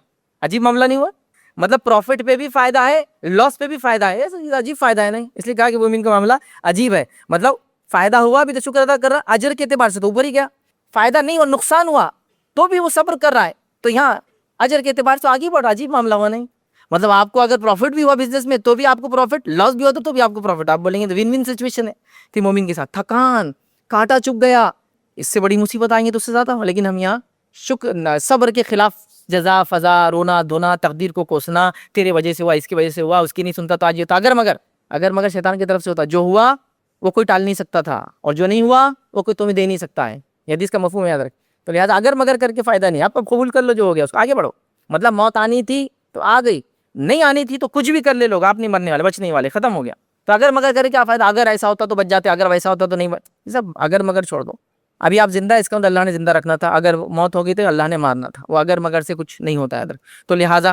عجیب معاملہ نہیں ہوا؟ مطلب پروفٹ پہ بھی فائدہ ہے، لاس پہ بھی فائدہ ہے، عجیب فائدہ ہے نہیں، اس لیے کہا کہ مومن کا معاملہ عجیب ہے، مطلب فائدہ ہوا بھی تو شکر ادا کر رہا، اجر کے اعتبار سے تو اوپر ہی گیا، فائدہ نہیں اور نقصان ہوا تو بھی وہ صبر کر رہا ہے، تو یہاں اجر کے اعتبار سے آگے بڑھ رہا، عجیب معاملہ ہوا نہیں۔ مطلب آپ کو اگر پروفٹ بھی ہوا بزنس میں تو بھی آپ کو پروفٹ، لاس بھی ہوتا تو بھی آپ کو پروفٹ، آپ بولیں گے تو ون ون سچویشن ہے۔ تھی مومن کے ساتھ تھکان، کانٹا چبھ گیا، اس سے بڑی مصیبت آئیں گے تو اس سے زیادہ، لیکن ہم یہاں شکر صبر کے خلاف جزا فضا، رونا دھونا، تقدیر کو کوسنا، تیرے وجہ سے ہوا، اس کی وجہ سے ہوا، اس کی نہیں سنتا تو آج یہ ہوتا. اگر مگر شیطان کی طرف سے ہوتا. جو ہوا وہ کوئی ٹال نہیں سکتا تھا، اور جو نہیں ہوا وہ کوئی تمہیں دے نہیں سکتا ہے. یہ حدیث کا مفہوم یاد رکھ. تو لہٰذا اگر مگر کر کے فائدہ نہیں. آپ اب قبول کر لو جو ہو گیا، اس کو آگے بڑھو. مطلب موت آنی تھی تو آ گئی، نہیں آنی تھی تو کچھ بھی کر لے لوگ، آپ نہیں مرنے والے، بچنے والے، ختم ہو گیا. تو اگر مگر کرے کیا فائدہ؟ اگر ایسا ہوتا تو بچ جاتے، اگر ویسا ہوتا تو نہیں یہ سب اگر مگر چھوڑ دو. ابھی آپ زندہ، اس کا اللہ نے زندہ رکھنا تھا. اگر موت ہو گئی تو اللہ نے مارنا تھا. وہ اگر مگر سے کچھ نہیں ہوتا ہے ادھر. تو لہٰذا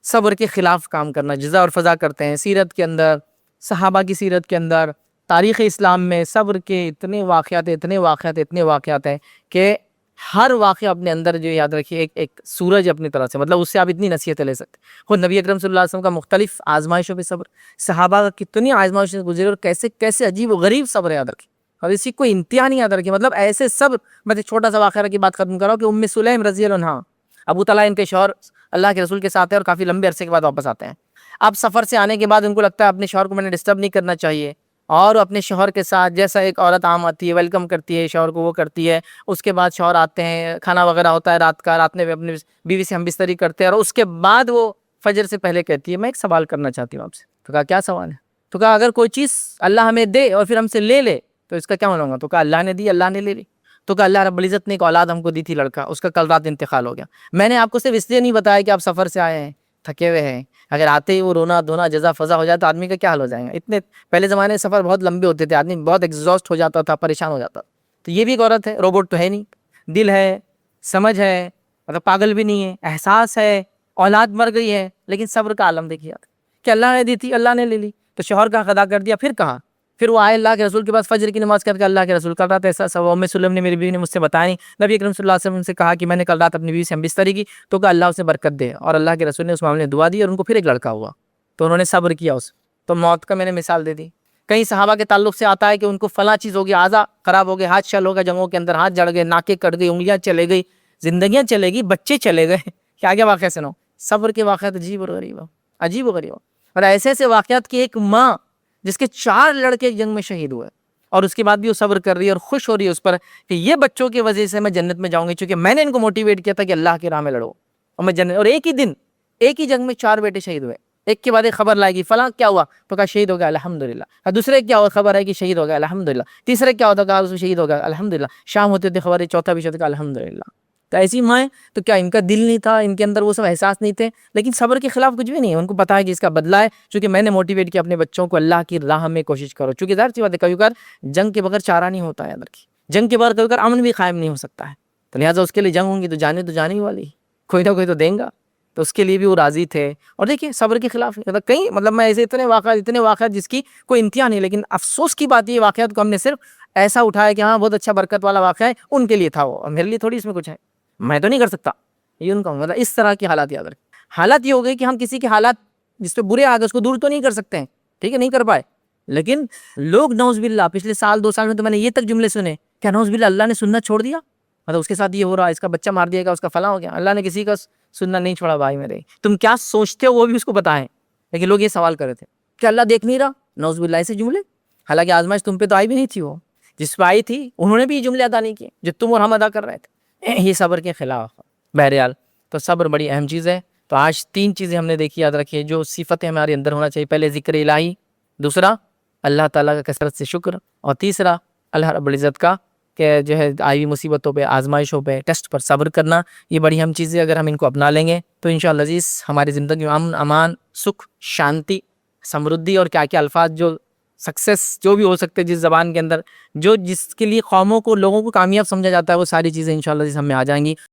صبر کے خلاف کام کرنا، جزا اور فضا کرتے ہیں. سیرت کے اندر، صحابہ کی سیرت کے اندر، تاریخ اسلام میں صبر کے اتنے واقعات ہیں کہ ہر واقعہ اپنے اندر جو یاد رکھیے ایک سورج اپنی طرح سے، مطلب اس سے آپ اتنی نصیحتیں لے سکتے. خود نبی اکرم صلی اللہ علیہ وسلم کا مختلف آزمائشوں پہ صبر، صحابہ کا کتنی آزمائشوں سے گزرے اور کیسے عجیب و غریب صبر یاد رکھے، اور اسی کوئی انتہا نہیں یاد رکھے. مطلب ایسے صبر. میں ایک چھوٹا سا واقعہ کی بات ختم کر رہا ہوں کہ ام سلیم رضی اللہ عنہا، ابو طلحہ ان کے شوہر اللہ کے رسول کے ساتھ ہیں اور کافی لمبے عرصے کے بعد واپس آتے ہیں. اب سفر سے آنے کے بعد ان کو لگتا ہے اپنے شوہر کو میں نے ڈسٹرب نہیں کرنا چاہیے، اور اپنے شوہر کے ساتھ جیسا ایک عورت عام آتی ہے، ویلکم کرتی ہے شوہر کو، وہ کرتی ہے. اس کے بعد شوہر آتے ہیں، کھانا وغیرہ ہوتا ہے رات میں اپنی بیوی سے ہم بستری کرتے ہیں، اور اس کے بعد وہ فجر سے پہلے کہتی ہے میں ایک سوال کرنا چاہتی ہوں آپ سے. تو کہا کیا سوال ہے؟ تو کہا اگر کوئی چیز اللہ ہمیں دے اور پھر ہم سے لے لے تو اس کا کیا ہوگا؟ تو کہا اللہ نے دی، اللہ نے لے لی. تو کہا اللہ رب العزت نے ایک اولاد ہم کو دی تھی، لڑکا، اس کا کل رات انتقال ہو گیا. میں نے آپ کو صرف اس لیے نہیں بتایا کہ آپ سفر سے آئے ہیں، تھکے ہوئے ہیں. اگر آتے ہی وہ رونا دھونا جزا فضا ہو جائے تو آدمی کا کیا حال ہو جائے گا. اتنے پہلے زمانے سفر بہت لمبے ہوتے تھے، آدمی بہت ایگزاسٹ ہو جاتا تھا، پریشان ہو جاتا تھا. تو یہ بھی ایک عورت ہے، روبوٹ تو ہے نہیں، دل ہے، سمجھ ہے، مطلب پاگل بھی نہیں ہے، احساس ہے، اولاد مر گئی ہے، لیکن صبر کا عالم دیکھیے کہ اللہ نے دی تھی، اللہ نے لے لی. تو شوہر کا ادا کر دیا. پھر وہ آئے اللہ کے رسول کے پاس فجر کی نماز کر کے. اللہ کے رسول کل رات ایسا ام سلیم نے، میری بیوی نے مجھ سے بتایا نہیں. نبی اکرم صلی اللہ علیہ وسلم سے کہا کہ میں نے کل رات اپنی بیوی سے ہم بستری کی. تو کہا اللہ اسے برکت دے. اور اللہ کے رسول نے اس معاملے میں دعا دی اور ان کو پھر ایک لڑکا ہوا. تو انہوں نے صبر کیا اس. تو موت کا میں نے مثال دے دی. کئی صحابہ کے تعلق سے آتا ہے کہ ان کو فلاں چیز ہو گئی، اعضاء خراب ہو گئے، ہاتھ شل ہو گیا، جنگوں کے اندر ہاتھ جڑ گئے، ناکیں کٹ گئی، انگلیاں چلے گئی، زندگیاں چلے گئی، بچے چلے گئے. کیا واقعہ سنو. صبر کے واقعات عجیب و غریب. اور ایسے واقعات کی ایک ماں جس کے 4 لڑکے جنگ میں شہید ہوئے، اور اس کے بعد بھی وہ صبر کر رہی ہے اور خوش ہو رہی ہے اس پر کہ یہ بچوں کی وجہ سے میں جنت میں جاؤں گی، چونکہ میں نے ان کو موٹیویٹ کیا تھا کہ اللہ کی راہ میں لڑو اور میں جنت. اور ایک ہی دن ایک ہی جنگ میں 4 بیٹے شہید ہوئے. ایک کے بعد ایک خبر لائے گی فلاں کیا ہوا، تو کہا شہید ہو گیا الحمدللہ. دوسرے کیا ہوا، خبر ہے کہ شہید ہو گیا الحمدللہ. تیسرے کیا ہوتا، کہا اس میں شہید ہو گیا الحمدللہ. شام ہوتے تھے خبر ہے چوتھا بھی شہید ہو گیا الحمدللہ. تو ایسی مائیں، تو کیا ان کا دل نہیں تھا، ان کے اندر وہ سب احساس نہیں تھے؟ لیکن صبر کے خلاف کچھ بھی نہیں ہے. ان کو پتا ہے کہ اس کا بدلہ ہے، چونکہ میں نے موٹیویٹ کیا اپنے بچوں کو اللہ کی راہ میں کوشش کرو. چونکہ ظاہر سی بات ہے کبھی کبھار جنگ کے بغیر چارہ نہیں ہوتا ہے. جنگ کے بغیر کبھی کبھار امن بھی قائم نہیں ہو سکتا ہے. تو لہٰذا اس کے لیے جنگ ہوں گی تو جانے ہی والی، کوئی نہ کوئی تو دیں گا. تو اس کے لیے بھی وہ راضی تھے. اور دیکھیے صبر کے خلاف کئی، مطلب میں ایسے اتنے واقعات جس کی کوئی انتہا نہیں. لیکن افسوس کی بات یہ واقعات کو ہم نے صرف ایسا اٹھایا کہ ہاں بہت اچھا برکت والا واقعہ ہے، ان کے لیے تھا وہ، اور میرے لیے تھوڑی اس میں کچھ ہے، میں تو نہیں کر سکتا. یہ ان کا مطلب اس طرح کی حالات یاد رکھیں. حالات یہ ہو گئی کہ ہم کسی کے حالات جس پہ برے آ گئے اس کو دور تو نہیں کر سکتے ہیں، ٹھیک ہے، نہیں کر پائے. لیکن لوگ نعوذ باللہ پچھلے 2 سال میں تو میں نے یہ تک جملے سنے کہ نعوذ باللہ اللہ نے سننا چھوڑ دیا، مطلب اس کے ساتھ یہ ہو رہا ہے، اس کا بچہ مار دیا گا، اس کا فلاں ہو گیا. اللہ نے کسی کا سننا نہیں چھوڑا. بھائی میرے، تم کیا سوچتے ہو وہ بھی اس کو بتائیں. لیکن لوگ یہ سوال کر رہے تھے کہ اللہ دیکھ نہیں رہا، نعوذ باللہ ایسے جملے. حالانکہ آزمائش تم پہ تو آئی بھی نہیں تھی، وہ جس پہ آئی تھی انہوں نے بھی یہ جملے ادا نہیں کیے جو تم اور ہم ادا کر رہے تھے. یہ صبر کے خلاف. بہرحال تو صبر بڑی اہم چیز ہے. تو آج 3 چیزیں ہم نے دیکھی، یاد رکھیے، جو صفتیں ہمارے اندر ہونا چاہیے. پہلے ذکر الہی، دوسرا اللہ تعالیٰ کا کثرت سے شکر، اور تیسرا اللہ رب العزت کا کہ جو ہے آئی مصیبتوں پہ، آزمائشوں پہ، ٹیسٹ پر صبر کرنا. یہ بڑی اہم چیزیں اگر ہم ان کو اپنا لیں گے تو انشاءاللہ عزیز ہماری زندگی میں امن، امان، سکھ، شانتی، سمردھی اور کیا الفاظ جو سکسیس جو بھی ہو سکتے جس زبان کے اندر، جو جس کے لیے قوموں کو، لوگوں کو کامیاب سمجھا جاتا ہے، وہ ساری چیزیں انشاءاللہ عزیز ہم میں آ جائیں گی.